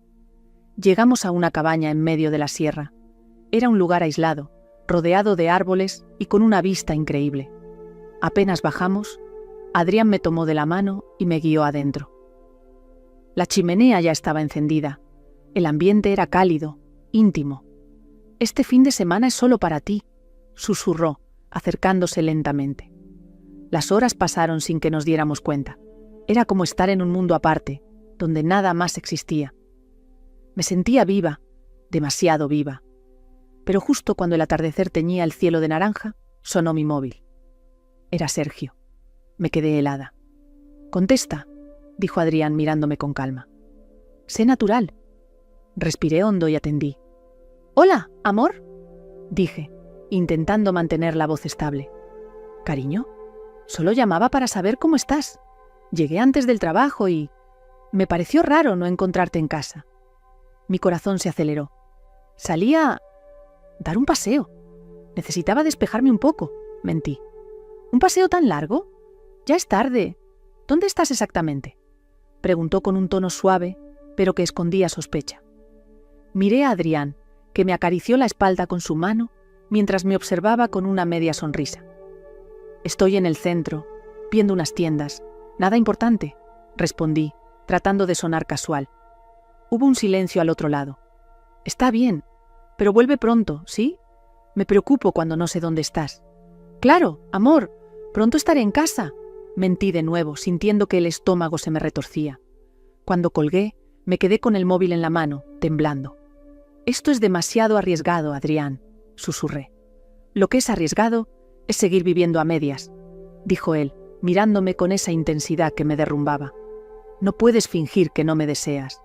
Llegamos a una cabaña en medio de la sierra. Era un lugar aislado, rodeado de árboles y con una vista increíble. Apenas bajamos, Adrián me tomó de la mano y me guió adentro. La chimenea ya estaba encendida. El ambiente era cálido, íntimo. «Este fin de semana es solo para ti», susurró, acercándose lentamente. Las horas pasaron sin que nos diéramos cuenta. Era como estar en un mundo aparte, donde nada más existía. Me sentía viva, demasiado viva. Pero justo cuando el atardecer teñía el cielo de naranja, sonó mi móvil. Era Sergio. Me quedé helada. «Contesta», dijo Adrián mirándome con calma. «Sé natural». Respiré hondo y atendí. «Hola, amor», dije, intentando mantener la voz estable. «Cariño, solo llamaba para saber cómo estás. Llegué antes del trabajo y me pareció raro no encontrarte en casa». Mi corazón se aceleró. «Salí a dar un paseo. Necesitaba despejarme un poco», mentí. «¿Un paseo tan largo? Ya es tarde. ¿Dónde estás exactamente?», preguntó con un tono suave, pero que escondía sospecha. Miré a Adrián, que me acarició la espalda con su mano mientras me observaba con una media sonrisa. «Estoy en el centro, viendo unas tiendas. Nada importante», respondí, tratando de sonar casual. Hubo un silencio al otro lado. «Está bien, pero vuelve pronto, ¿sí? Me preocupo cuando no sé dónde estás». «Claro, amor, pronto estaré en casa», mentí de nuevo, sintiendo que el estómago se me retorcía. Cuando colgué, me quedé con el móvil en la mano, temblando. «Esto es demasiado arriesgado, Adrián», susurré. «Lo que es arriesgado es seguir viviendo a medias», dijo él, mirándome con esa intensidad que me derrumbaba. «No puedes fingir que no me deseas».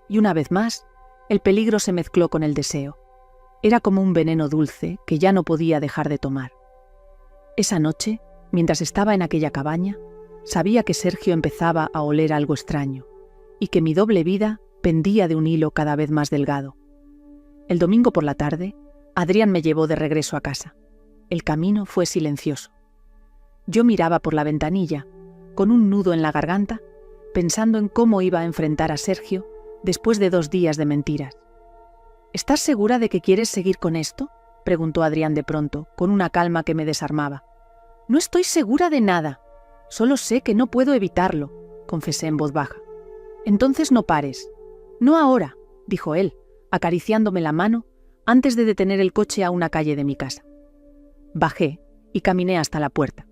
Y una vez más, el peligro se mezcló con el deseo. Era como un veneno dulce que ya no podía dejar de tomar. Esa noche, mientras estaba en aquella cabaña, sabía que Sergio empezaba a oler algo extraño y que mi doble vida pendía de un hilo cada vez más delgado. El domingo por la tarde, Adrián me llevó de regreso a casa. El camino fue silencioso. Yo miraba por la ventanilla, con un nudo en la garganta, pensando en cómo iba a enfrentar a Sergio después de 2 días de mentiras. «¿Estás segura de que quieres seguir con esto?», preguntó Adrián de pronto, con una calma que me desarmaba. «No estoy segura de nada. Solo sé que no puedo evitarlo», confesé en voz baja. «Entonces no pares». «No ahora», dijo él, acariciándome la mano antes de detener el coche a una calle de mi casa. Bajé y caminé hasta la puerta.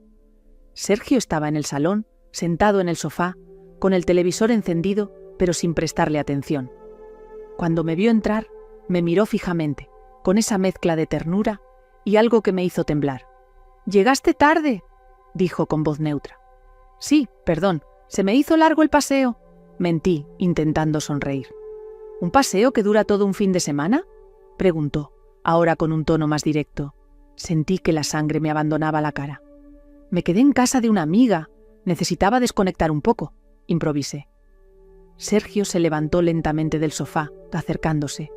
Sergio estaba en el salón, sentado en el sofá, con el televisor encendido, pero sin prestarle atención. Cuando me vio entrar, me miró fijamente, con esa mezcla de ternura y algo que me hizo temblar. «Llegaste tarde», dijo con voz neutra. «Sí, perdón, se me hizo largo el paseo», mentí, intentando sonreír. «¿Un paseo que dura todo un fin de semana?», preguntó, ahora con un tono más directo. Sentí que la sangre me abandonaba la cara. «Me quedé en casa de una amiga. Necesitaba desconectar un poco», improvisé. Sergio se levantó lentamente del sofá, acercándose.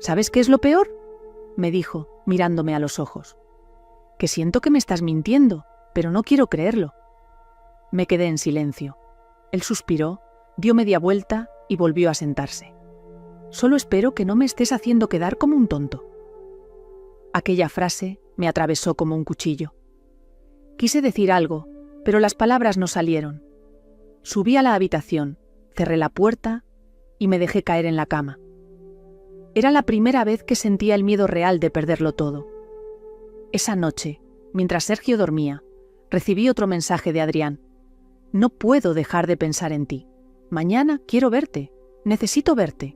«¿Sabes qué es lo peor?», me dijo, mirándome a los ojos. «Que siento que me estás mintiendo, pero no quiero creerlo». Me quedé en silencio. Él suspiró, dio media vuelta y volvió a sentarse. «Solo espero que no me estés haciendo quedar como un tonto». Aquella frase me atravesó como un cuchillo. Quise decir algo, pero las palabras no salieron. Subí a la habitación, cerré la puerta y me dejé caer en la cama. Era la primera vez que sentía el miedo real de perderlo todo. Esa noche, mientras Sergio dormía, recibí otro mensaje de Adrián. «No puedo dejar de pensar en ti. Mañana quiero verte. Necesito verte.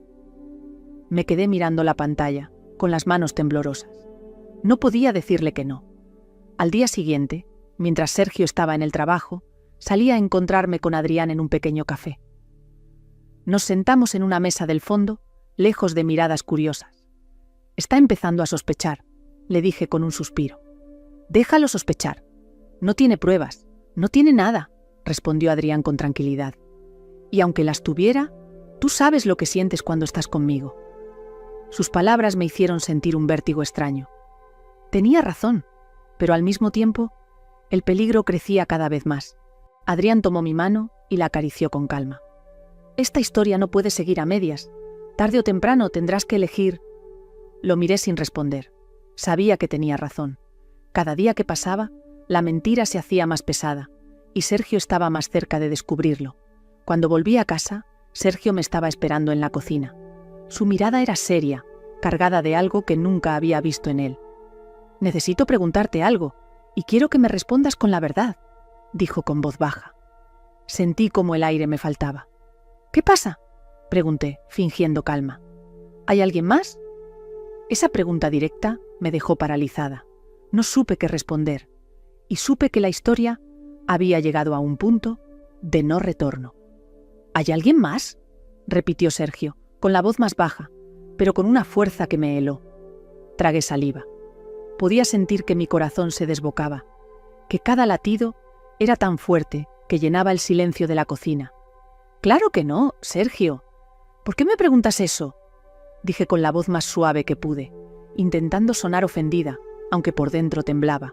Me quedé mirando la pantalla, con las manos temblorosas. No podía decirle que no. Al día siguiente, mientras Sergio estaba en el trabajo, salí a encontrarme con Adrián en un pequeño café. Nos sentamos en una mesa del fondo, lejos de miradas curiosas. Está empezando a sospechar, le dije con un suspiro. Déjalo sospechar. No tiene pruebas, no tiene nada, respondió Adrián con tranquilidad. Y aunque las tuviera, tú sabes lo que sientes cuando estás conmigo. Sus palabras me hicieron sentir un vértigo extraño. Tenía razón, pero al mismo tiempo, el peligro crecía cada vez más. Adrián tomó mi mano y la acarició con calma. Esta historia no puede seguir a medias. Tarde o temprano tendrás que elegir. Lo miré sin responder. Sabía que tenía razón. Cada día que pasaba, la mentira se hacía más pesada, y Sergio estaba más cerca de descubrirlo. Cuando volví a casa, Sergio me estaba esperando en la cocina. Su mirada era seria, cargada de algo que nunca había visto en él. Necesito preguntarte algo, y quiero que me respondas con la verdad, dijo con voz baja. Sentí como el aire me faltaba. ¿Qué pasa?, pregunté, fingiendo calma. ¿Hay alguien más? Esa pregunta directa me dejó paralizada. No supe qué responder, y supe que la historia había llegado a un punto de no retorno. ¿Hay alguien más?, repitió Sergio, con la voz más baja, pero con una fuerza que me heló. Tragué saliva. Podía sentir que mi corazón se desbocaba, que cada latido era tan fuerte que llenaba el silencio de la cocina. «Claro que no, Sergio. ¿Por qué me preguntas eso?», dije con la voz más suave que pude, intentando sonar ofendida, aunque por dentro temblaba.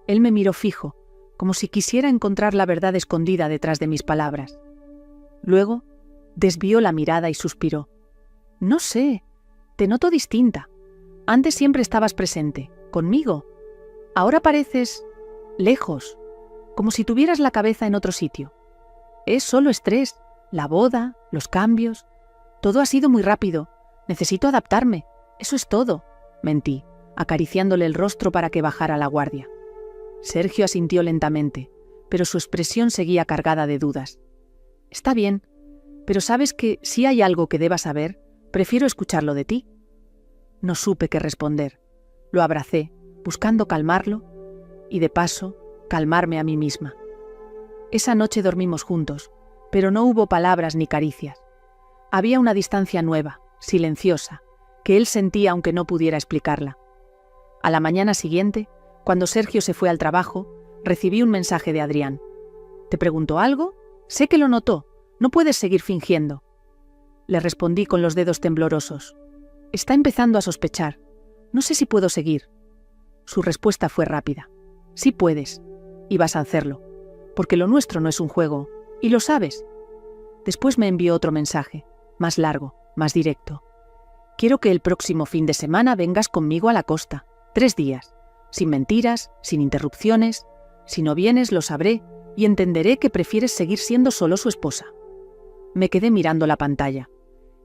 Él me miró fijo, como si quisiera encontrar la verdad escondida detrás de mis palabras. Luego, desvió la mirada y suspiró. «No sé, te noto distinta. Antes siempre estabas presente, conmigo. Ahora pareces lejos, como si tuvieras la cabeza en otro sitio. Es solo estrés, la boda, los cambios. Todo ha sido muy rápido. Necesito adaptarme. Eso es todo», mentí, acariciándole el rostro para que bajara la guardia. Sergio asintió lentamente, pero su expresión seguía cargada de dudas. «Está bien, pero sabes que si hay algo que debas saber, prefiero escucharlo de ti». No supe qué responder. Lo abracé, buscando calmarlo y, de paso, calmarme a mí misma. Esa noche dormimos juntos, pero no hubo palabras ni caricias. Había una distancia nueva, silenciosa, que él sentía aunque no pudiera explicarla. A la mañana siguiente, cuando Sergio se fue al trabajo, recibí un mensaje de Adrián. «¿Te preguntó algo? Sé que lo notó. No puedes seguir fingiendo». Le respondí con los dedos temblorosos. «Está empezando a sospechar. No sé si puedo seguir». Su respuesta fue rápida. «Sí puedes, y vas a hacerlo, porque lo nuestro no es un juego, y lo sabes». Después me envió otro mensaje, más largo, más directo. «Quiero que el próximo fin de semana vengas conmigo a la costa, 3 días, sin mentiras, sin interrupciones. Si no vienes, lo sabré, y entenderé que prefieres seguir siendo solo su esposa». Me quedé mirando la pantalla.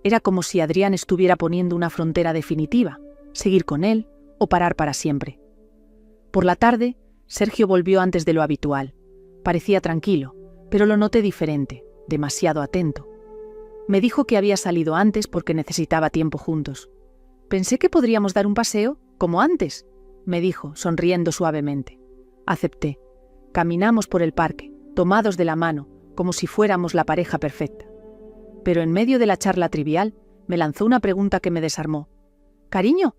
Era como si Adrián estuviera poniendo una frontera definitiva, seguir con él o parar para siempre. Por la tarde, Sergio volvió antes de lo habitual. Parecía tranquilo, pero lo noté diferente, demasiado atento. Me dijo que había salido antes porque necesitaba tiempo juntos. «Pensé que podríamos dar un paseo, como antes», me dijo, sonriendo suavemente. Acepté. Caminamos por el parque, tomados de la mano, como si fuéramos la pareja perfecta. Pero en medio de la charla trivial, me lanzó una pregunta que me desarmó. «Cariño,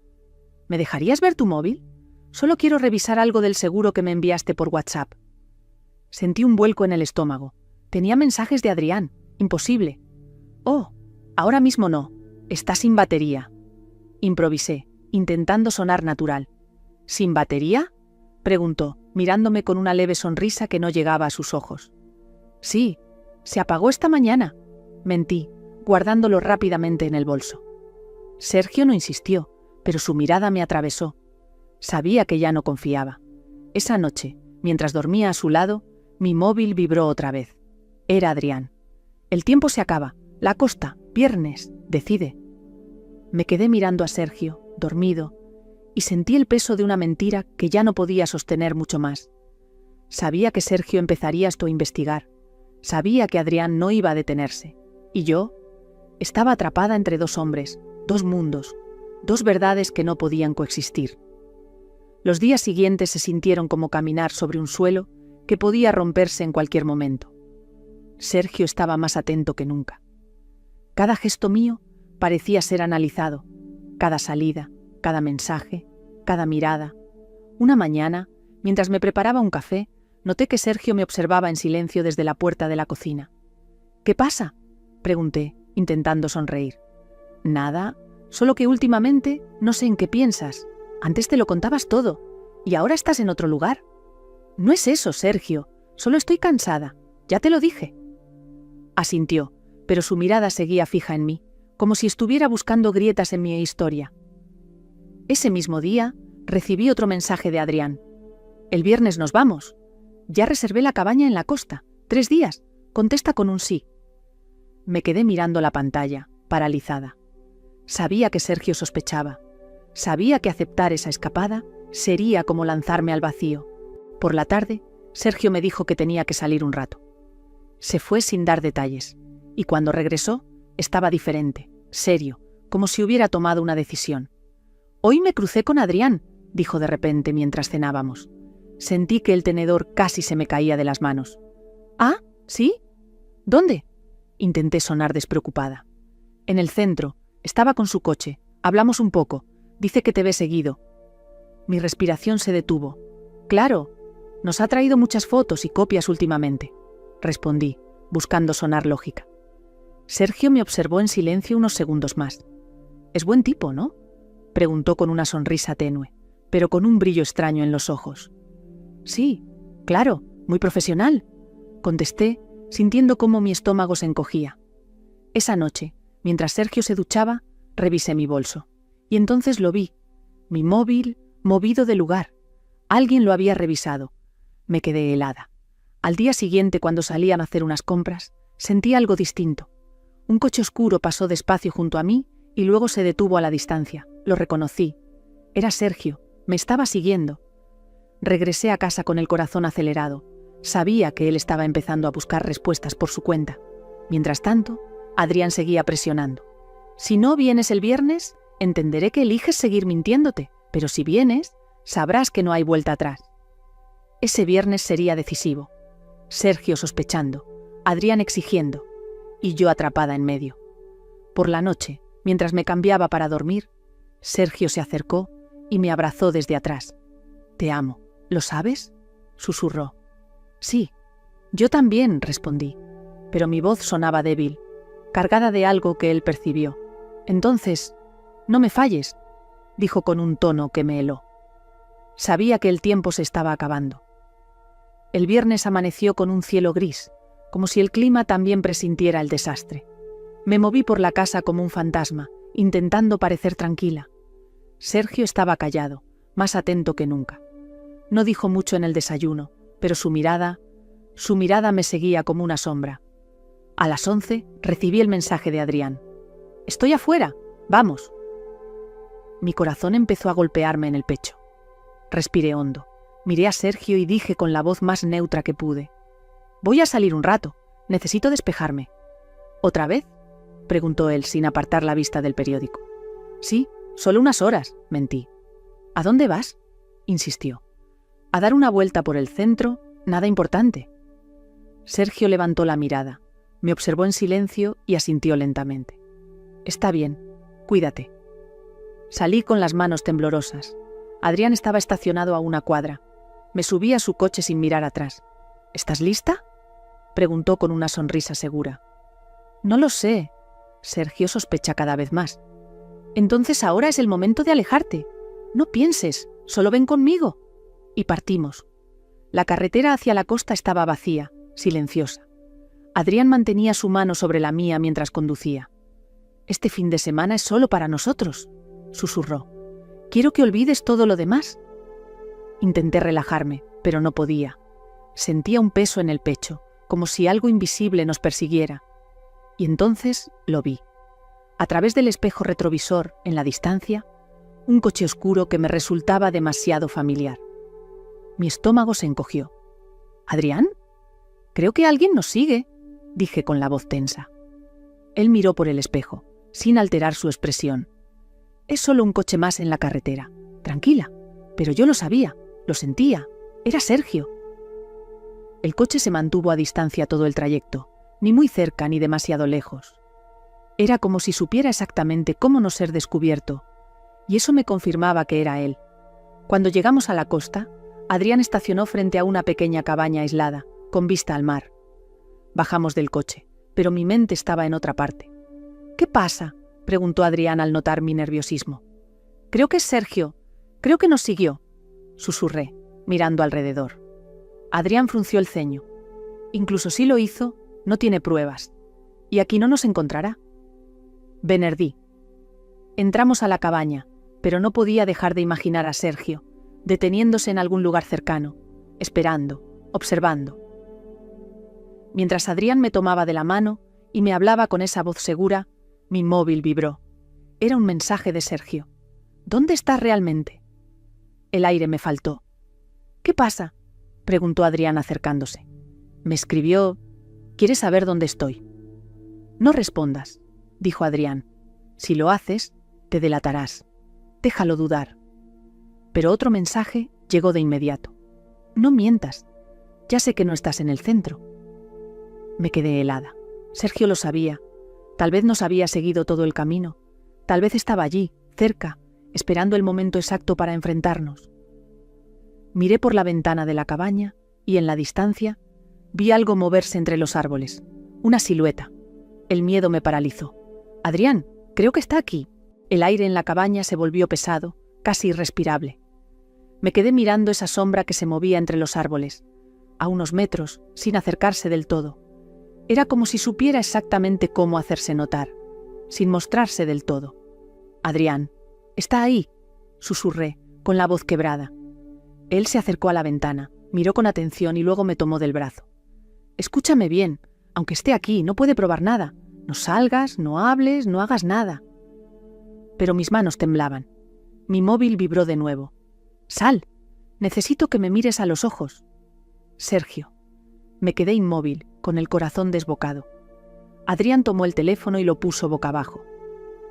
¿me dejarías ver tu móvil? Solo quiero revisar algo del seguro que me enviaste por WhatsApp». Sentí un vuelco en el estómago. Tenía mensajes de Adrián. Imposible. «Oh, ahora mismo no. Está sin batería». Improvisé, intentando sonar natural. «¿Sin batería?», preguntó, mirándome con una leve sonrisa que no llegaba a sus ojos. «Sí, se apagó esta mañana», mentí, guardándolo rápidamente en el bolso. Sergio no insistió, pero su mirada me atravesó. Sabía que ya no confiaba. Esa noche, mientras dormía a su lado, mi móvil vibró otra vez. Era Adrián. «El tiempo se acaba. La costa, viernes, decide». Me quedé mirando a Sergio, dormido, y sentí el peso de una mentira que ya no podía sostener mucho más. Sabía que Sergio empezaría esto a investigar. Sabía que Adrián no iba a detenerse. Y yo estaba atrapada entre dos hombres, dos mundos, dos verdades que no podían coexistir. Los días siguientes se sintieron como caminar sobre un suelo que podía romperse en cualquier momento. Sergio estaba más atento que nunca. Cada gesto mío parecía ser analizado, cada salida, cada mensaje, cada mirada. Una mañana, mientras me preparaba un café, noté que Sergio me observaba en silencio desde la puerta de la cocina. «¿Qué pasa?», pregunté, intentando sonreír. «Nada, solo que últimamente no sé en qué piensas. Antes te lo contabas todo, y ahora estás en otro lugar». «No es eso, Sergio, solo estoy cansada, ya te lo dije». Asintió, pero su mirada seguía fija en mí, como si estuviera buscando grietas en mi historia. Ese mismo día, recibí otro mensaje de Adrián. «El viernes nos vamos. Ya reservé la cabaña en la costa. 3 días. Contesta con un sí». Me quedé mirando la pantalla, paralizada. Sabía que Sergio sospechaba. Sabía que aceptar esa escapada sería como lanzarme al vacío. Por la tarde, Sergio me dijo que tenía que salir un rato. Se fue sin dar detalles, y cuando regresó, estaba diferente, serio, como si hubiera tomado una decisión. «Hoy me crucé con Adrián», dijo de repente mientras cenábamos. Sentí que el tenedor casi se me caía de las manos. «¿Ah, sí? ¿Dónde?», intenté sonar despreocupada. «En el centro, estaba con su coche, hablamos un poco, dice que te ve seguido». Mi respiración se detuvo. «Claro, nos ha traído muchas fotos y copias últimamente», respondí, buscando sonar lógica. Sergio me observó en silencio unos segundos más. «Es buen tipo, ¿no?», preguntó con una sonrisa tenue, pero con un brillo extraño en los ojos. «Sí, claro, muy profesional», contesté, sintiendo cómo mi estómago se encogía. Esa noche, mientras Sergio se duchaba, revisé mi bolso. Y entonces lo vi. Mi móvil, movido de lugar. Alguien lo había revisado. Me quedé helada. Al día siguiente, cuando salían a hacer unas compras, sentí algo distinto. Un coche oscuro pasó despacio junto a mí y luego se detuvo a la distancia. Lo reconocí. Era Sergio. Me estaba siguiendo. Regresé a casa con el corazón acelerado. Sabía que él estaba empezando a buscar respuestas por su cuenta. Mientras tanto, Adrián seguía presionando. «Si no vienes el viernes, entenderé que eliges seguir mintiéndote, pero si vienes, sabrás que no hay vuelta atrás». Ese viernes sería decisivo. Sergio sospechando, Adrián exigiendo, y yo atrapada en medio. Por la noche, mientras me cambiaba para dormir, Sergio se acercó y me abrazó desde atrás. «Te amo, ¿lo sabes?», susurró. «Sí, yo también», respondí, pero mi voz sonaba débil, cargada de algo que él percibió. «Entonces, no me falles», dijo con un tono que me heló. Sabía que el tiempo se estaba acabando. El viernes amaneció con un cielo gris, como si el clima también presintiera el desastre. Me moví por la casa como un fantasma, intentando parecer tranquila. Sergio estaba callado, más atento que nunca. No dijo mucho en el desayuno, pero su mirada me seguía como una sombra. A las 11 recibí el mensaje de Adrián. «Estoy afuera, vamos». Mi corazón empezó a golpearme en el pecho. Respiré hondo, miré a Sergio y dije con la voz más neutra que pude: «Voy a salir un rato, necesito despejarme». «¿Otra vez?», preguntó él sin apartar la vista del periódico. «Sí, solo unas horas», mentí. «¿A dónde vas?», insistió. «A dar una vuelta por el centro, nada importante». Sergio levantó la mirada, me observó en silencio y asintió lentamente. «Está bien, cuídate». Salí con las manos temblorosas. Adrián estaba estacionado a una cuadra. Me subí a su coche sin mirar atrás. «¿Estás lista?», preguntó con una sonrisa segura. «No lo sé». Sergio sospecha cada vez más. «Entonces ahora es el momento de alejarte. No pienses, solo ven conmigo». Y partimos. La carretera hacia la costa estaba vacía, silenciosa. Adrián mantenía su mano sobre la mía mientras conducía. «Este fin de semana es solo para nosotros», susurró. «Quiero que olvides todo lo demás». Intenté relajarme, pero no podía. Sentía un peso en el pecho, como si algo invisible nos persiguiera. Y entonces lo vi. A través del espejo retrovisor, en la distancia, un coche oscuro que me resultaba demasiado familiar. Mi estómago se encogió. «¿Adrián? Creo que alguien nos sigue», dije con la voz tensa. Él miró por el espejo, sin alterar su expresión. Es solo un coche más en la carretera. Tranquila. Pero yo lo sabía, lo sentía. Era Sergio. El coche se mantuvo a distancia todo el trayecto, ni muy cerca ni demasiado lejos. Era como si supiera exactamente cómo no ser descubierto, y eso me confirmaba que era él. Cuando llegamos a la costa, Adrián estacionó frente a una pequeña cabaña aislada, con vista al mar. Bajamos del coche, pero mi mente estaba en otra parte. ¿Qué pasa?, preguntó Adrián al notar mi nerviosismo. Creo que es Sergio. Creo que nos siguió, susurré, mirando alrededor. Adrián frunció el ceño. Incluso si lo hizo, no tiene pruebas. ¿Y aquí no nos encontrará? Benerdí. Entramos a la cabaña, pero no podía dejar de imaginar a Sergio, deteniéndose en algún lugar cercano, esperando, observando. Mientras Adrián me tomaba de la mano y me hablaba con esa voz segura, mi móvil vibró. Era un mensaje de Sergio. ¿Dónde estás realmente? El aire me faltó. ¿Qué pasa?, preguntó Adrián acercándose. Me escribió. ¿Quieres saber dónde estoy? No respondas, dijo Adrián. Si lo haces, te delatarás. Déjalo dudar. Pero otro mensaje llegó de inmediato. No mientas. Ya sé que no estás en el centro. Me quedé helada. Sergio lo sabía. Tal vez nos había seguido todo el camino. Tal vez estaba allí, cerca, esperando el momento exacto para enfrentarnos. Miré por la ventana de la cabaña y en la distancia vi algo moverse entre los árboles. Una silueta. El miedo me paralizó. Adrián, creo que está aquí. El aire en la cabaña se volvió pesado, casi irrespirable. Me quedé mirando esa sombra que se movía entre los árboles, a unos metros, sin acercarse del todo. Era como si supiera exactamente cómo hacerse notar, sin mostrarse del todo. Adrián, está ahí, susurré, con la voz quebrada. Él se acercó a la ventana, miró con atención y luego me tomó del brazo. Escúchame bien, aunque esté aquí, no puede probar nada. No salgas, no hables, no hagas nada. Pero mis manos temblaban. Mi móvil vibró de nuevo. Sal, necesito que me mires a los ojos. Sergio. Me quedé inmóvil, con el corazón desbocado. Adrián tomó el teléfono y lo puso boca abajo.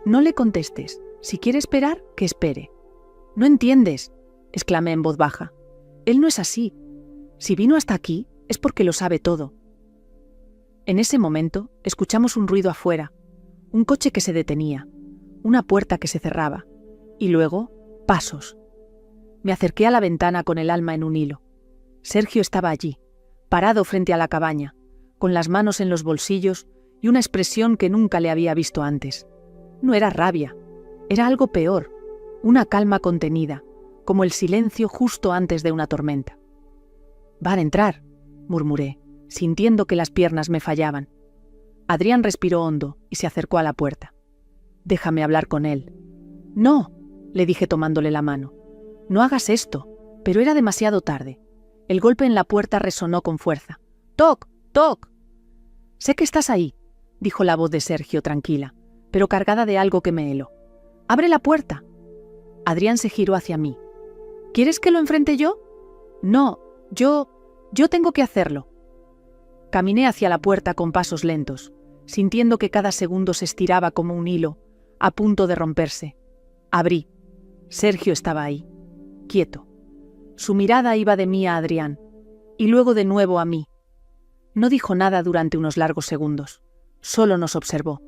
No le contestes. Si quiere esperar, que espere. No entiendes, exclamé en voz baja. Él no es así. Si vino hasta aquí, es porque lo sabe todo. En ese momento, escuchamos un ruido afuera, un coche que se detenía, una puerta que se cerraba, y luego, pasos. Me acerqué a la ventana con el alma en un hilo. Sergio estaba allí, parado frente a la cabaña, con las manos en los bolsillos y una expresión que nunca le había visto antes. No era rabia, era algo peor, una calma contenida, como el silencio justo antes de una tormenta. «Van a entrar», murmuré, sintiendo que las piernas me fallaban. Adrián respiró hondo y se acercó a la puerta. «Déjame hablar con él». «No», le dije tomándole la mano. «No hagas esto», pero era demasiado tarde. El golpe en la puerta resonó con fuerza. «¡Toc! ¡Toc!». «Sé que estás ahí», dijo la voz de Sergio tranquila, pero cargada de algo que me heló. «¡Abre la puerta!». Adrián se giró hacia mí. «¿Quieres que lo enfrente yo?». «No, yo tengo que hacerlo». Caminé hacia la puerta con pasos lentos, sintiendo que cada segundo se estiraba como un hilo, a punto de romperse. Abrí. Sergio estaba ahí, quieto. Su mirada iba de mí a Adrián, y luego de nuevo a mí. No dijo nada durante unos largos segundos, solo nos observó.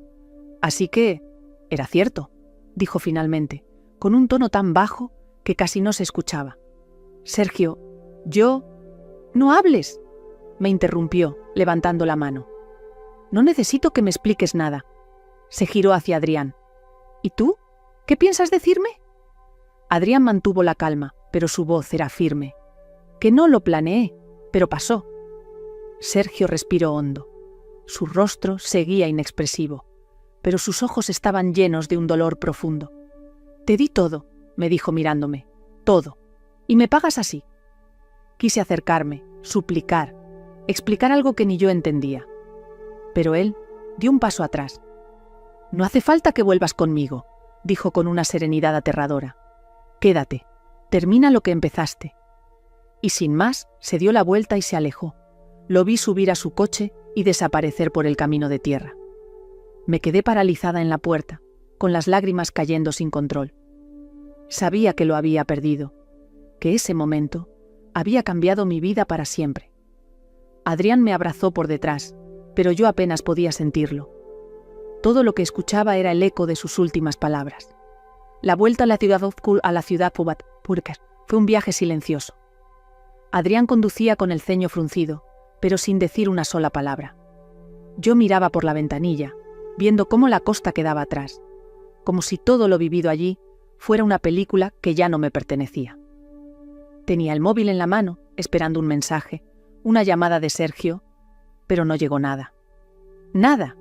Así que, era cierto, dijo finalmente, con un tono tan bajo que casi no se escuchaba. Sergio, «No hables», me interrumpió, levantando la mano. «No necesito que me expliques nada». Se giró hacia Adrián. «¿Y tú? ¿Qué piensas decirme?». Adrián mantuvo la calma, pero su voz era firme. «Que no lo planeé, pero pasó». Sergio respiró hondo. Su rostro seguía inexpresivo, pero sus ojos estaban llenos de un dolor profundo. «Te di todo», me dijo mirándome, «todo. Y me pagas así». Quise acercarme, suplicar, explicar algo que ni yo entendía. Pero él dio un paso atrás. «No hace falta que vuelvas conmigo», dijo con una serenidad aterradora. «Quédate, termina lo que empezaste». Y sin más, se dio la vuelta y se alejó. Lo vi subir a su coche y desaparecer por el camino de tierra. Me quedé paralizada en la puerta, con las lágrimas cayendo sin control. Sabía que lo había perdido, que ese momento había cambiado mi vida para siempre. Adrián me abrazó por detrás, pero yo apenas podía sentirlo. Todo lo que escuchaba era el eco de sus últimas palabras. La vuelta a la ciudad Purker fue un viaje silencioso. Adrián conducía con el ceño fruncido, pero sin decir una sola palabra. Yo miraba por la ventanilla, viendo cómo la costa quedaba atrás, como si todo lo vivido allí fuera una película que ya no me pertenecía. Tenía el móvil en la mano, esperando un mensaje, una llamada de Sergio, pero no llegó nada. ¡Nada!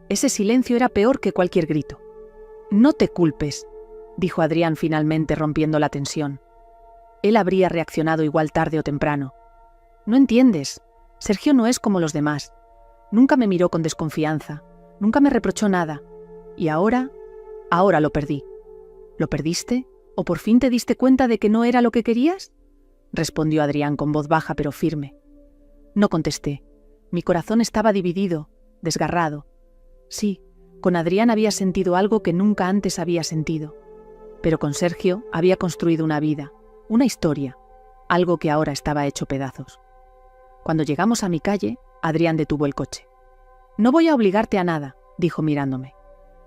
Ese silencio era peor que cualquier grito. «No te culpes», dijo Adrián finalmente rompiendo la tensión. Él habría reaccionado igual tarde o temprano. «No entiendes. Sergio no es como los demás. Nunca me miró con desconfianza. Nunca me reprochó nada. Y ahora lo perdí». «¿Lo perdiste? ¿O por fin te diste cuenta de que no era lo que querías?», respondió Adrián con voz baja pero firme. No contesté. Mi corazón estaba dividido, desgarrado. Sí, con Adrián había sentido algo que nunca antes había sentido. Pero con Sergio había construido una vida, una historia, algo que ahora estaba hecho pedazos. Cuando llegamos a mi calle, Adrián detuvo el coche. «No voy a obligarte a nada», dijo mirándome.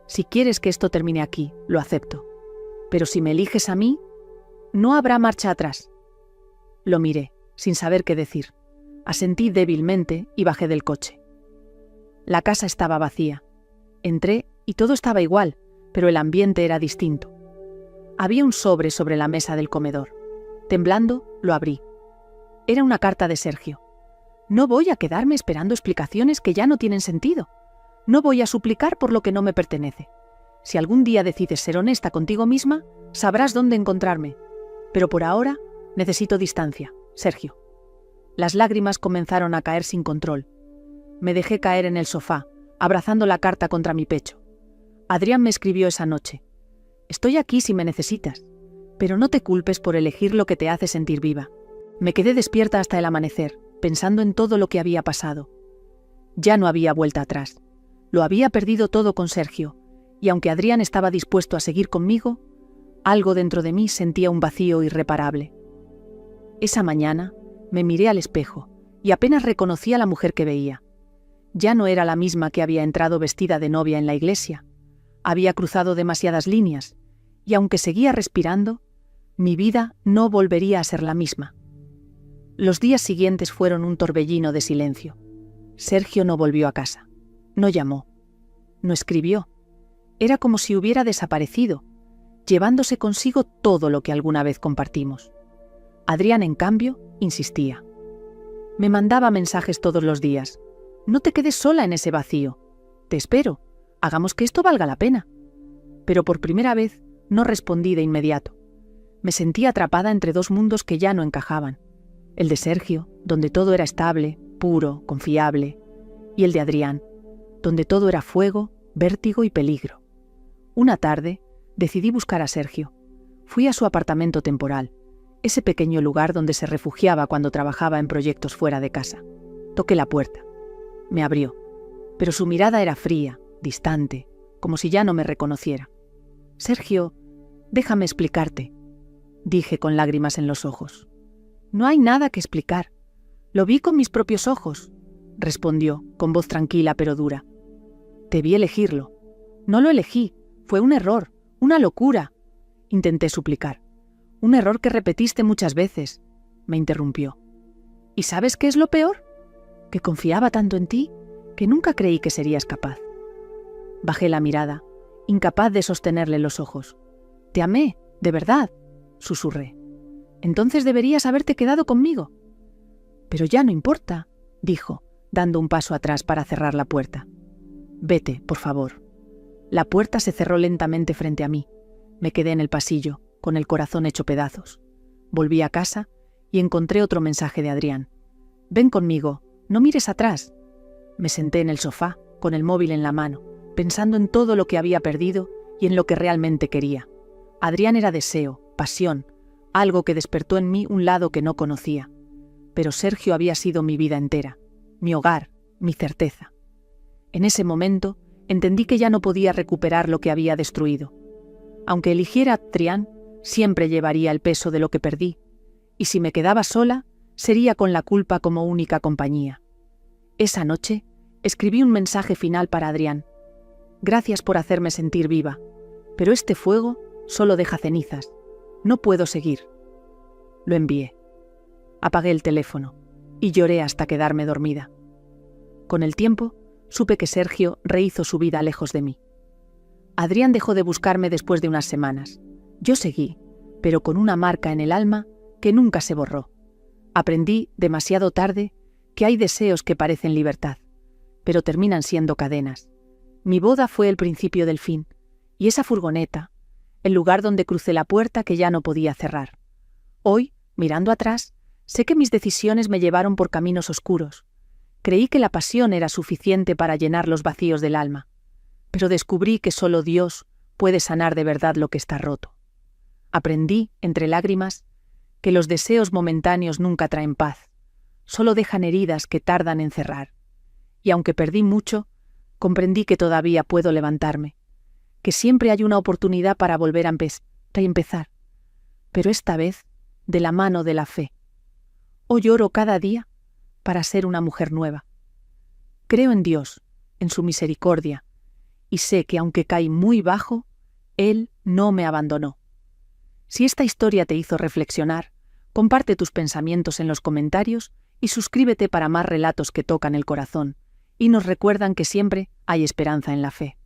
«Si quieres que esto termine aquí, lo acepto. Pero si me eliges a mí, no habrá marcha atrás». Lo miré, sin saber qué decir. Asentí débilmente y bajé del coche. La casa estaba vacía. Entré y todo estaba igual, pero el ambiente era distinto. Había un sobre la mesa del comedor. Temblando, lo abrí. Era una carta de Sergio. «No voy a quedarme esperando explicaciones que ya no tienen sentido. No voy a suplicar por lo que no me pertenece. Si algún día decides ser honesta contigo misma, sabrás dónde encontrarme. Pero por ahora necesito distancia, Sergio». Las lágrimas comenzaron a caer sin control. Me dejé caer en el sofá, abrazando la carta contra mi pecho. Adrián me escribió esa noche: «Estoy aquí si me necesitas, pero no te culpes por elegir lo que te hace sentir viva». Me quedé despierta hasta el amanecer, pensando en todo lo que había pasado. Ya no había vuelta atrás. Lo había perdido todo con Sergio, y aunque Adrián estaba dispuesto a seguir conmigo, algo dentro de mí sentía un vacío irreparable. Esa mañana me miré al espejo y apenas reconocí a la mujer que veía. Ya no era la misma que había entrado vestida de novia en la iglesia. Había cruzado demasiadas líneas, y aunque seguía respirando, mi vida no volvería a ser la misma. Los días siguientes fueron un torbellino de silencio. Sergio no volvió a casa. No llamó. No escribió. Era como si hubiera desaparecido, llevándose consigo todo lo que alguna vez compartimos. Adrián, en cambio, insistía. Me mandaba mensajes todos los días. «No te quedes sola en ese vacío. Te espero. Hagamos que esto valga la pena». Pero por primera vez no respondí de inmediato. Me sentía atrapada entre dos mundos que ya no encajaban. El de Sergio, donde todo era estable, puro, confiable, y el de Adrián, donde todo era fuego, vértigo y peligro. Una tarde, decidí buscar a Sergio. Fui a su apartamento temporal, ese pequeño lugar donde se refugiaba cuando trabajaba en proyectos fuera de casa. Toqué la puerta. Me abrió, pero su mirada era fría, distante, como si ya no me reconociera. «Sergio, déjame explicarte», dije con lágrimas en los ojos. «No hay nada que explicar. Lo vi con mis propios ojos», respondió, con voz tranquila pero dura. «Te vi elegirlo». «No lo elegí. Fue un error, una locura», intenté suplicar. «Un error que repetiste muchas veces», me interrumpió. «¿Y sabes qué es lo peor? Que confiaba tanto en ti que nunca creí que serías capaz». Bajé la mirada, incapaz de sostenerle los ojos. «Te amé, de verdad», susurré. «Entonces deberías haberte quedado conmigo». «Pero ya no importa», dijo, dando un paso atrás para cerrar la puerta. «Vete, por favor». La puerta se cerró lentamente frente a mí. Me quedé en el pasillo, con el corazón hecho pedazos. Volví a casa y encontré otro mensaje de Adrián. «Ven conmigo, no mires atrás». Me senté en el sofá, con el móvil en la mano, pensando en todo lo que había perdido y en lo que realmente quería. Adrián era deseo, pasión, algo que despertó en mí un lado que no conocía. Pero Sergio había sido mi vida entera, mi hogar, mi certeza. En ese momento, entendí que ya no podía recuperar lo que había destruido. Aunque eligiera a Adrián, siempre llevaría el peso de lo que perdí, y si me quedaba sola, sería con la culpa como única compañía. Esa noche, escribí un mensaje final para Adrián. Gracias por hacerme sentir viva, pero este fuego solo deja cenizas. No puedo seguir. Lo envié. Apagué el teléfono y lloré hasta quedarme dormida. Con el tiempo, supe que Sergio rehizo su vida lejos de mí. Adrián dejó de buscarme después de unas semanas. Yo seguí, pero con una marca en el alma que nunca se borró. Aprendí, demasiado tarde, que hay deseos que parecen libertad, pero terminan siendo cadenas. Mi boda fue el principio del fin, y esa furgoneta, el lugar donde crucé la puerta que ya no podía cerrar. Hoy, mirando atrás, sé que mis decisiones me llevaron por caminos oscuros. Creí que la pasión era suficiente para llenar los vacíos del alma, pero descubrí que solo Dios puede sanar de verdad lo que está roto. Aprendí, entre lágrimas, que los deseos momentáneos nunca traen paz, solo dejan heridas que tardan en cerrar. Y aunque perdí mucho, comprendí que todavía puedo levantarme, que siempre hay una oportunidad para volver a empezar, pero esta vez de la mano de la fe. Hoy oro cada día para ser una mujer nueva. Creo en Dios, en su misericordia, y sé que aunque caí muy bajo, Él no me abandonó. Si esta historia te hizo reflexionar, comparte tus pensamientos en los comentarios y suscríbete para más relatos que tocan el corazón y nos recuerdan que siempre hay esperanza en la fe.